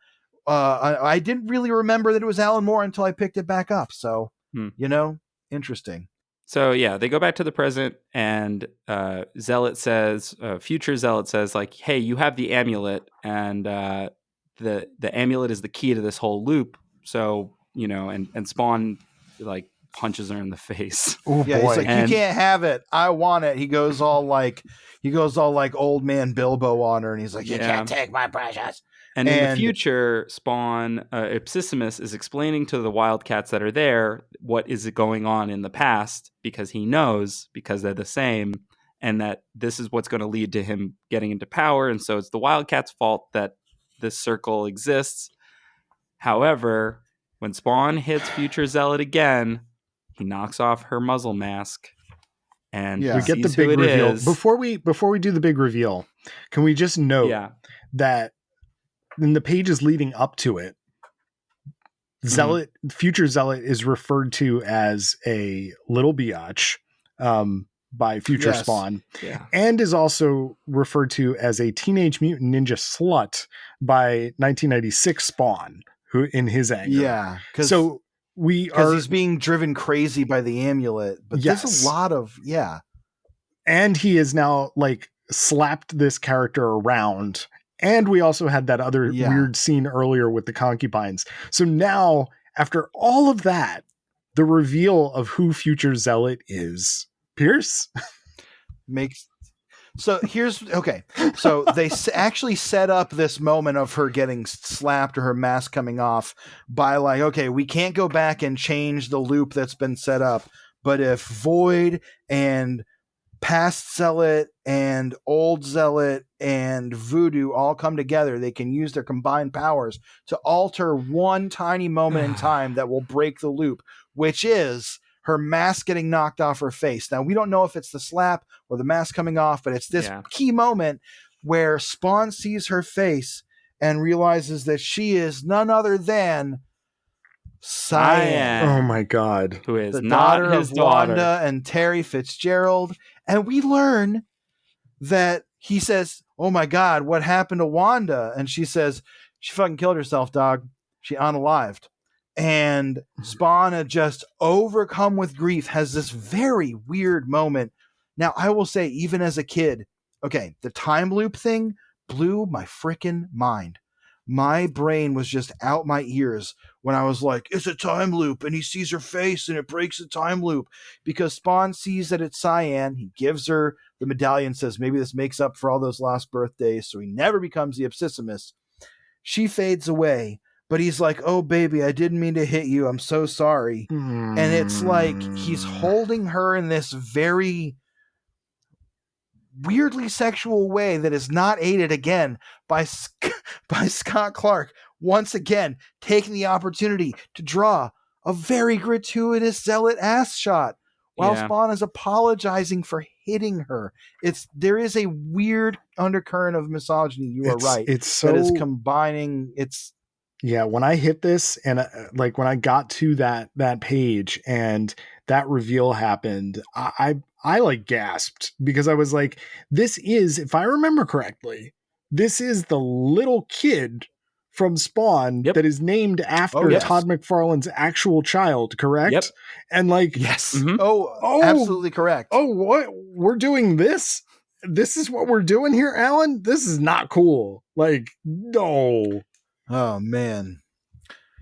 I didn't really remember that it was Alan Moore until I picked it back up. So, interesting. So, yeah, they go back to the present, and future Zealot says, like, hey, you have the amulet, and the amulet is the key to this whole loop. So, and Spawn, like, punches her in the face. Oh, yeah, boy. He's like, you can't have it. I want it. He goes all like old man Bilbo on her, and he's like, you can't take my precious. And in the future, Spawn, Ipsissimus is explaining to the Wildcats that are there what is going on in the past, because he knows, because they're the same, and that this is what's going to lead to him getting into power. And so it's the Wildcats' fault that this circle exists. However, when Spawn hits Future Zealot again, he knocks off her muzzle mask, and we get the big reveal. Before we do the big reveal, can we just note that in the pages leading up to it, Future Zealot is referred to as a little biatch by Future Spawn, and is also referred to as a Teenage Mutant Ninja slut by 1996 Spawn, who in his anger. Yeah, because he's being driven crazy by the amulet. But there's a lot of and he is now like slapped this character around. And we also had that other weird scene earlier with the concubines. So now, after all of that, the reveal of who future Zealot is. Pierce? Makes... So here's... Okay. So they actually set up this moment of her getting slapped or her mask coming off by like, okay, we can't go back and change the loop that's been set up. But if Void and past Zealot and old Zealot and Voodoo all come together, they can use their combined powers to alter one tiny moment in time that will break the loop, which is her mask getting knocked off her face. Now, we don't know if it's the slap or the mask coming off, but it's this key moment where Spawn sees her face and realizes that she is none other than Cyan. Oh my God. Who is the not daughter his of daughter. Wanda and Terry Fitzgerald. And we learn that he says, oh my God, what happened to Wanda? And she says, she fucking killed herself, dog. She unalived. And Spawn, just overcome with grief, has this very weird moment. Now, I will say, even as a kid, okay, the time loop thing blew my freaking mind. My brain was just out my ears when I was like, it's a time loop, and he sees her face and it breaks the time loop, because Spawn sees that it's Cyan. He gives her the medallion, says maybe this makes up for all those lost birthdays, so he never becomes the Abscissamus. She fades away, but he's like, oh baby, I didn't mean to hit you, I'm so sorry. And it's like he's holding her in this very weirdly sexual way that is not aided again by Scott Clark, once again taking the opportunity to draw a very gratuitous Zealot ass shot while Spawn is apologizing for hitting her. There is a weird undercurrent of misogyny. You are right. It's so, that is combining. When I hit this and like when I got to that page and that reveal happened, I like gasped, because I was like, this is, if I remember correctly, this is the little kid from Spawn that is named after Todd McFarlane's actual child, correct? Yep. And like, yes. Oh, absolutely correct. Oh, what? We're doing this? This is what we're doing here, Alan? This is not cool. Like, no. Oh, man.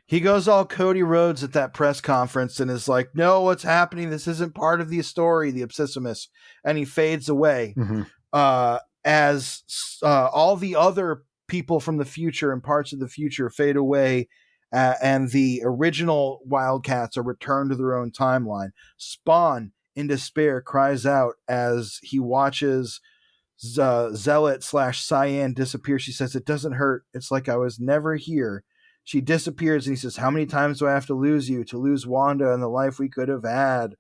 He goes all Cody Rhodes at that press conference and is like, no, what's happening? This isn't part of the story, the Abscissamus. And he fades away as all the other people from the future and parts of the future fade away, and the original Wildcats are returned to their own timeline. Spawn, in despair, cries out as he watches Zealot/Cyan disappear. She says, it doesn't hurt. It's like I was never here. She disappears, and he says, how many times do I have to lose you, to lose Wanda and the life we could have had?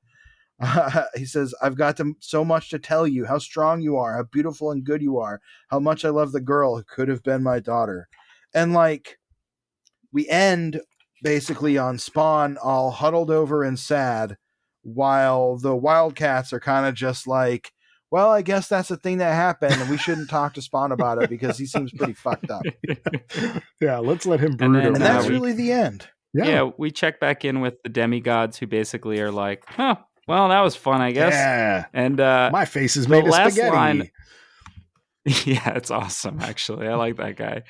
He says, I've got so much to tell you, how strong you are, how beautiful and good you are, how much I love the girl who could have been my daughter. And like, we end basically on Spawn all huddled over and sad, while the Wildcats are kind of just like, well, I guess that's the thing that happened, and we shouldn't talk to Spawn about it because he seems pretty fucked up. Yeah, let's let him brood. And that's really the end. Yeah, we check back in with the demigods, who basically are like, huh, well, that was fun, I guess. Yeah. And my face is made of spaghetti. Line, yeah, it's awesome, actually. I like that guy.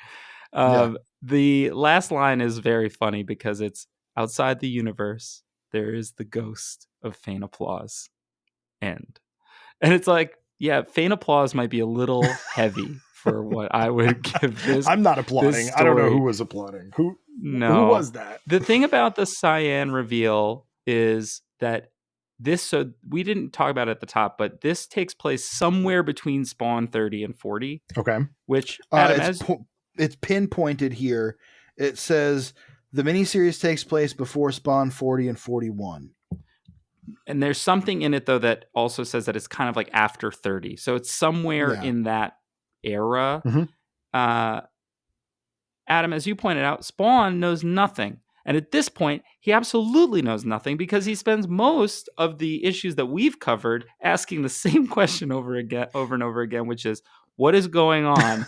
The last line is very funny because it's, outside the universe, there is the ghost of faint applause. End. And it's like, yeah, faint applause might be a little heavy for what I would give this. I'm not applauding. I don't know who was applauding. Who was that? The thing about the Cyan reveal is that so we didn't talk about it at the top, but this takes place somewhere between Spawn 30 and 40. Okay. Which, Adam, it's pinpointed here. It says the miniseries takes place before Spawn 40 and 41. And there's something in it, though, that also says that it's kind of like after 30. So it's somewhere in that era. Adam, as you pointed out, Spawn knows nothing. And at this point, he absolutely knows nothing, because he spends most of the issues that we've covered asking the same question over and over again, which is, what is going on?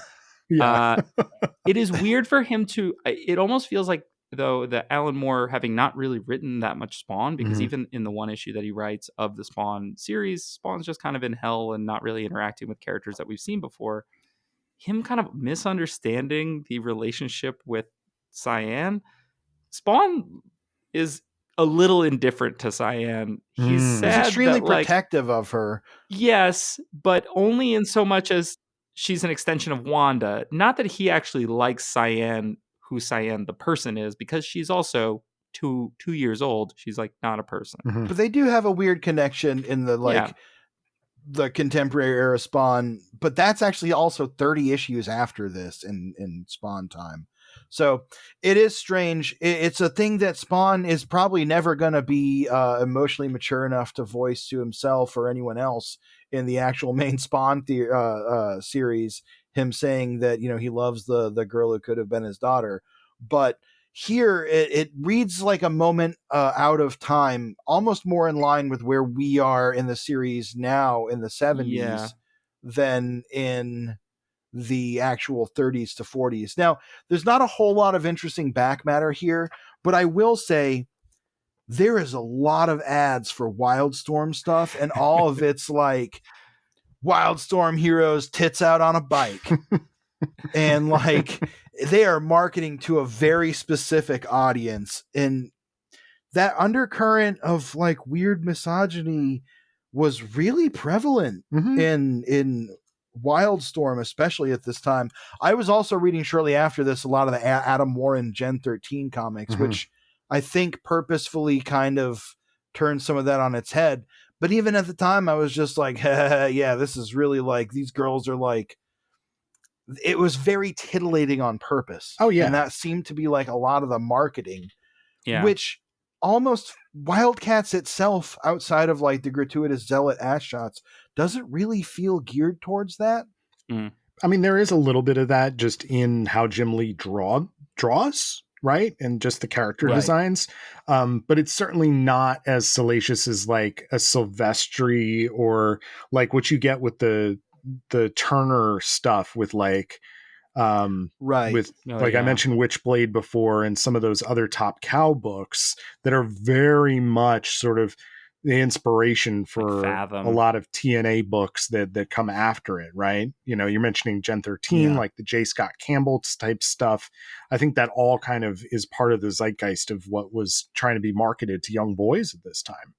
It is weird for him to, it almost feels like though, that Alan Moore, having not really written that much Spawn, because Mhm. even in the one issue that he writes of the Spawn series, Spawn's just kind of in hell and not really interacting with characters that we've seen before. Him kind of misunderstanding the relationship with Cyan. Spawn is a little indifferent to Cyan. He's Mm. He's sad extremely that, like, protective of her. yes, but only in so much as she's an extension of Wanda. Not that he actually likes Cyan, who Cyan the person is, because she's also 2 years old. She's like not a person. Mhm. But they do have a weird connection in the Yeah. the contemporary era Spawn, but that's actually also 30 issues after this in Spawn time. So it is strange. It's a thing that Spawn is probably never going to be emotionally mature enough to voice to himself or anyone else in the actual main Spawn series. Him saying that, you know, he loves the girl who could have been his daughter, but here it reads like a moment out of time, almost more in line with where we are in the series now in the 70s Yeah. than in the actual 30s to 40s. Now, there's not a whole lot of interesting back matter here, but I will say there is a lot of ads for Wildstorm stuff, and all of it's like Wildstorm heroes tits out on a bike. And like they are marketing to a very specific audience, and that undercurrent of like weird misogyny was really prevalent Mhm. in Wildstorm, especially at this time. I was also reading shortly after this a lot of the Adam Warren Gen 13 comics, Mhm. which I think purposefully kind of turned some of that on its head. But even at the time, I was just like, yeah, this is really like, these girls are like, it was very titillating on purpose. Oh, yeah. And that seemed to be like a lot of the marketing, Yeah. which almost WildC.A.T.S itself, outside of like the gratuitous zealot ass shots, doesn't really feel geared towards that. I mean, there is a little bit of that just in how Jim Lee draws, right? And just the character Right. designs. But it's certainly not as salacious as like a Silvestri or like what you get with the Turner stuff with like Right. with Oh, like I yeah. mentioned Witchblade before and some of those other Top Cow books that are very much sort of the inspiration for Fathom. a lot of TNA books that come after it, right? You know, you're mentioning Gen 13, Yeah. like the J. Scott Campbell type stuff. I think that all kind of is part of the zeitgeist of what was trying to be marketed to young boys at this time.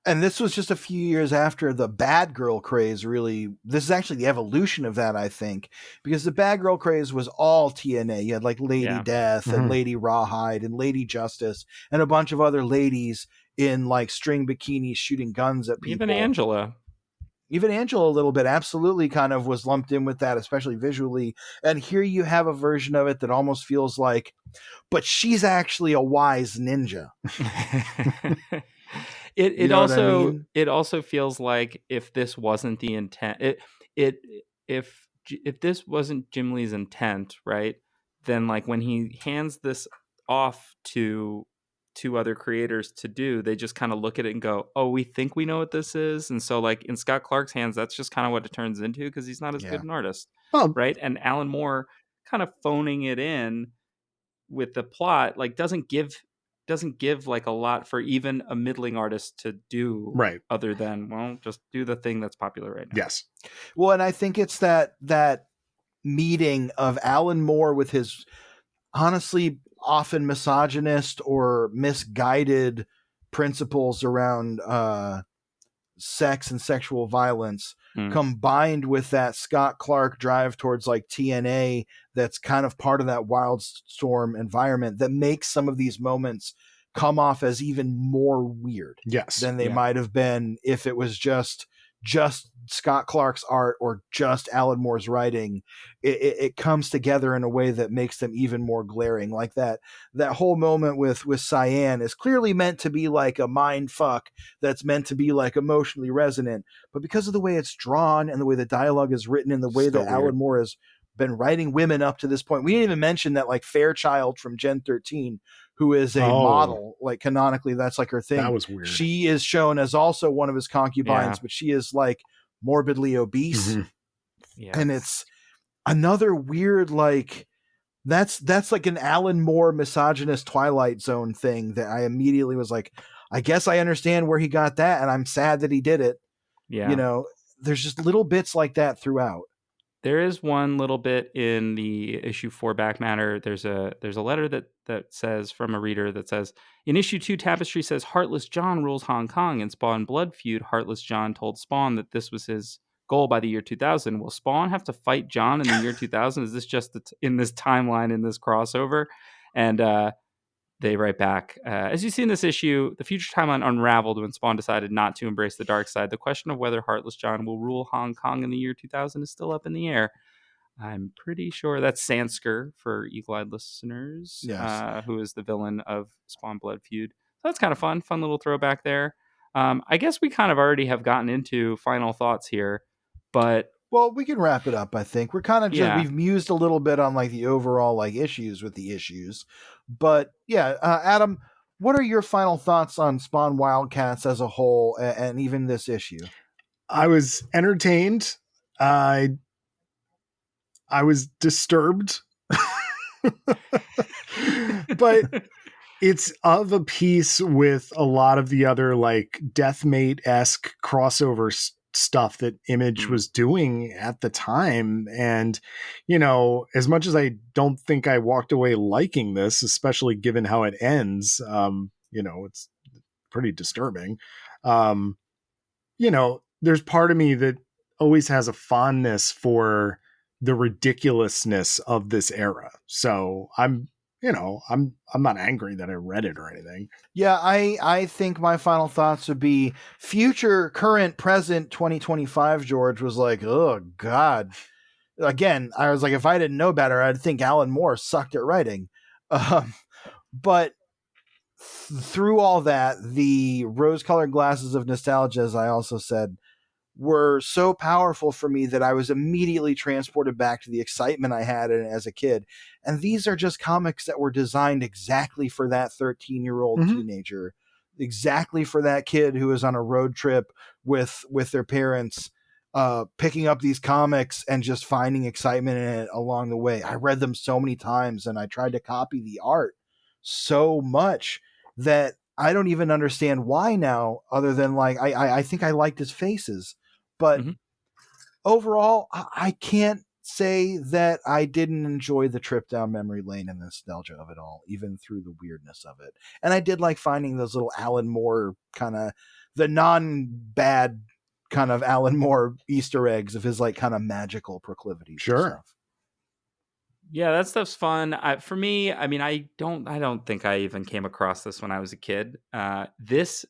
And this was just a few years after the bad girl craze really. This is actually the evolution of that, I think, because the bad girl craze was all TNA. You had like Lady Yeah. Death and Mhm. Lady Rawhide and Lady Justice and a bunch of other ladies in like string bikinis shooting guns at people. Even Angela. Even Angela a little bit, absolutely kind of was lumped in with that, especially visually. And here you have a version of it that almost feels like, but she's actually a wise ninja. It You know what I also mean? it also feels like if this wasn't the intent, if this wasn't Jim Lee's intent, right? Then like when he hands this off to two other creators to do, they just kind of look at it and go, "Oh, we think we know what this is." And so like in Scott Clark's hands, that's just kind of what it turns into because he's not as Yeah. good an artist, Well, right? And Alan Moore kind of phoning it in with the plot like doesn't give like a lot for even a middling artist to do, right. other than, well, just do the thing that's popular right now. Yes. Well, and I think it's that meeting of Alan Moore with his honestly often misogynist or misguided principles around sex and sexual violence, combined with that Scott Clark drive towards like TNA that's kind of part of that Wildstorm environment that makes some of these moments come off as even more weird Yes. than they Yeah. might have been if it was just Scott Clark's art or just Alan Moore's writing. It comes together in a way that makes them even more glaring. Like that whole moment with Cyan is clearly meant to be like a mind fuck that's meant to be like emotionally resonant, but because of the way it's drawn and the way the dialogue is written and the way Still that Alan weird. Moore has been writing women up to this point. We didn't even mention that like Fairchild from Gen 13, who is a model, like canonically that's like her thing. That was weird. She is shown as also one of his concubines, Yeah. but she is like morbidly obese. Mhm. Yeah. And it's another weird, like That's like an Alan Moore misogynist Twilight Zone thing that I immediately was like, I guess I understand where he got that, and I'm sad that he did it. Yeah. You know, there's just little bits like that throughout. There is one little bit in the issue 4 back matter. There's a letter that says, from a reader, that says, in issue 2, Tapestry says Heartless John rules Hong Kong. In Spawn Blood Feud, Heartless John told Spawn that this was his goal by the year 2000. Will Spawn have to fight John in the year 2000? Is this just in this timeline, in this crossover? And they write back, as you see in this issue, the future timeline unraveled when Spawn decided not to embrace the dark side. The question of whether Heartless John will rule Hong Kong in the year 2000 is still up in the air. I'm pretty sure that's Sansker for eagle-eyed listeners, Yes. who is the villain of Spawn Blood Feud. So that's kind of fun little throwback there. I guess we kind of already have gotten into final thoughts here, but well, we can wrap it up. I think we're kind of we've mused a little bit on like the overall like issues with the issues, but yeah, Adam, what are your final thoughts on Spawn Wildcats as a whole, and even this issue? I was entertained. I was disturbed, but it's of a piece with a lot of the other like Deathmate-esque crossover stuff that Image was doing at the time. And, you know, as much as I don't think I walked away liking this, especially given how it ends, you know, it's pretty disturbing. You know, there's part of me that always has a fondness for the ridiculousness of this era. So I'm not angry that I read it or anything. Yeah, I think my final thoughts would be future, current, present 2025 George was like, oh God. Again, I was like, if I didn't know better, I'd think Alan Moore sucked at writing. But through all that, the rose-colored glasses of nostalgia, as I also said, were so powerful for me that I was immediately transported back to the excitement I had as a kid. And these are just comics that were designed exactly for that 13-year-old teenager, exactly for that kid who is on a road trip with their parents, picking up these comics and just finding excitement in it along the way. I read them so many times and I tried to copy the art so much that I don't even understand why now, other than like, I think I liked his faces. But overall, I can't say that I didn't enjoy the trip down memory lane and the nostalgia of it all, even through the weirdness of it. And I did like finding those little Alan Moore kind of, the non-bad kind of Alan Moore Easter eggs of his like kind of magical proclivities. Sure. Yeah, that stuff's fun. For me, I mean, I don't think I even came across this when I was a kid. This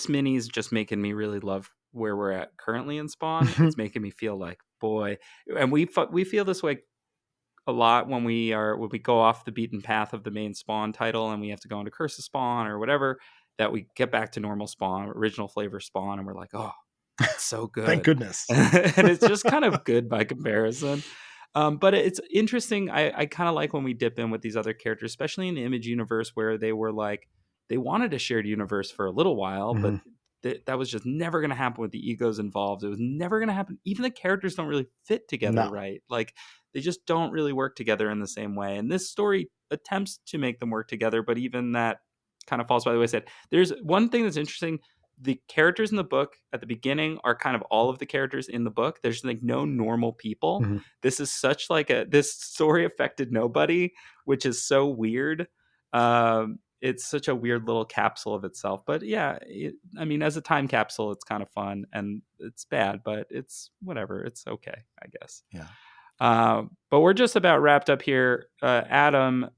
mini is just making me really love where we're at currently in Spawn. It's making me feel like, boy, and we feel this way a lot when we go off the beaten path of the main Spawn title and we have to go into Curse of Spawn or whatever, that we get back to normal Spawn, original flavor Spawn, and we're like, oh, it's so good. Thank goodness. And it's just kind of good by comparison. But it's interesting. I kind of like when we dip in with these other characters, especially in the Image universe, where they were like, they wanted a shared universe for a little while, but that was just never going to happen with the egos involved. It was never going to happen. Even the characters don't really fit together, right? Like, they just don't really work together in the same way. And this story attempts to make them work together, but even that kind of falls by the wayside. There's one thing that's interesting. The characters in the book at the beginning are kind of all of the characters in the book. There's like no normal people. This is such like this story affected nobody, which is so weird. It's such a weird little capsule of itself. But yeah, I mean, as a time capsule, it's kind of fun, and it's bad, but it's whatever. It's okay, I guess. Yeah. But we're just about wrapped up here. Adam,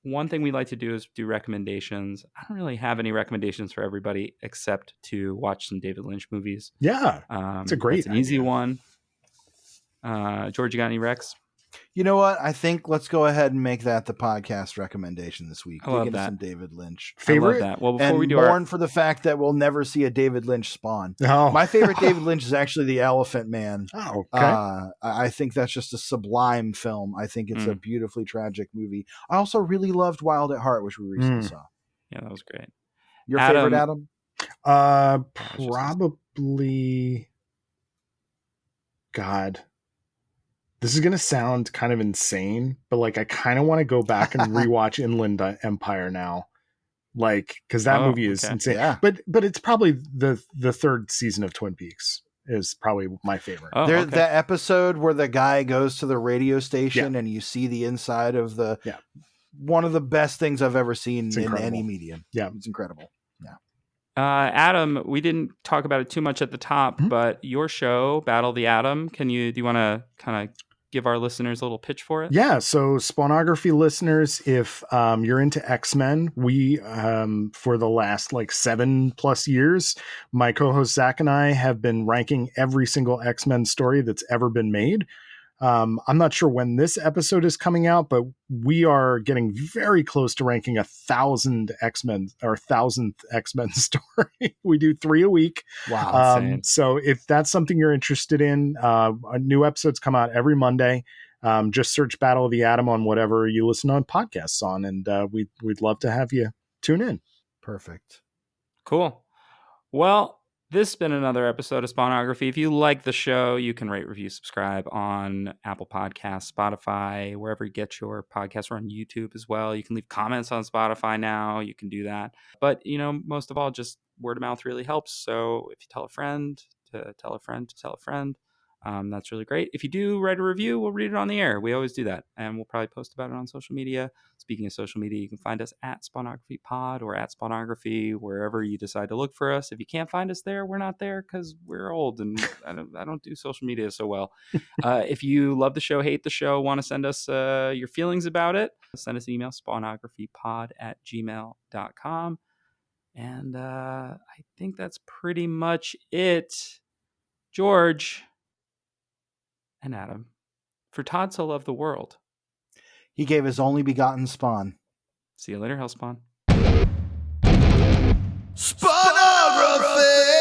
one thing we like to do is do recommendations. I don't really have any recommendations for everybody except to watch some David Lynch movies. Yeah, it's a great It's an easy one. George, you got any recs? You know what? I think let's go ahead and make that the podcast recommendation this week. I love Dig into that. some David Lynch. Favorite? I love that. Well, before and we do mourn for the fact that we'll never see a David Lynch Spawn. Oh. My favorite David Lynch is actually The Elephant Man. Oh, okay. I think that's just a sublime film. I think it's a beautifully tragic movie. I also really loved Wild at Heart, which we recently saw. Yeah, that was great. Your favorite, Adam? Probably. God. this is going to sound kind of insane, but like I kind of want to go back and rewatch Inland Empire now. Like, because that movie is insane. Yeah. But it's probably the third season of Twin Peaks is probably my favorite. Oh, There's that episode where the guy goes to the radio station and you see the inside of the one of the best things I've ever seen in any medium. Yeah, it's incredible. Yeah. Adam, we didn't talk about it too much at the top, but your show, Battle of the Atom, do you want to kind of give our listeners a little pitch for it? Yeah. So Spawnography listeners, if you're into X-Men, we, for the last like 7+ years, my co-host Zach and I have been ranking every single X-Men story that's ever been made. I'm not sure when this episode is coming out, but we are getting very close to ranking 1,000 X-Men or 1,000th X-Men story. We do 3 a week. Wow. So if that's something you're interested in, new episodes come out every Monday. Just search Battle of the Atom on whatever you listen on podcasts on, and we'd love to have you tune in. Perfect. Cool. Well, this has been another episode of Spawnography. If you like the show, you can rate, review, subscribe on Apple Podcasts, Spotify, wherever you get your podcasts. We're on YouTube as well. You can leave comments on Spotify now. You can do that. But, most of all, just word of mouth really helps. So if you tell a friend to tell a friend to tell a friend, that's really great. If you do write a review, we'll read it on the air. We always do that. And we'll probably post about it on social media. Speaking of social media, you can find us at Spawnography Pod or at Spawnography, wherever you decide to look for us. If you can't find us there, we're not there because we're old and I don't do social media so well. If you love the show, hate the show, want to send us your feelings about it, send us an email, spawnographypod@gmail.com. And I think that's pretty much it. George and Adam, for Todd so loved the world, he gave his only begotten spawn. See you later, Hellspawn. Spawnography!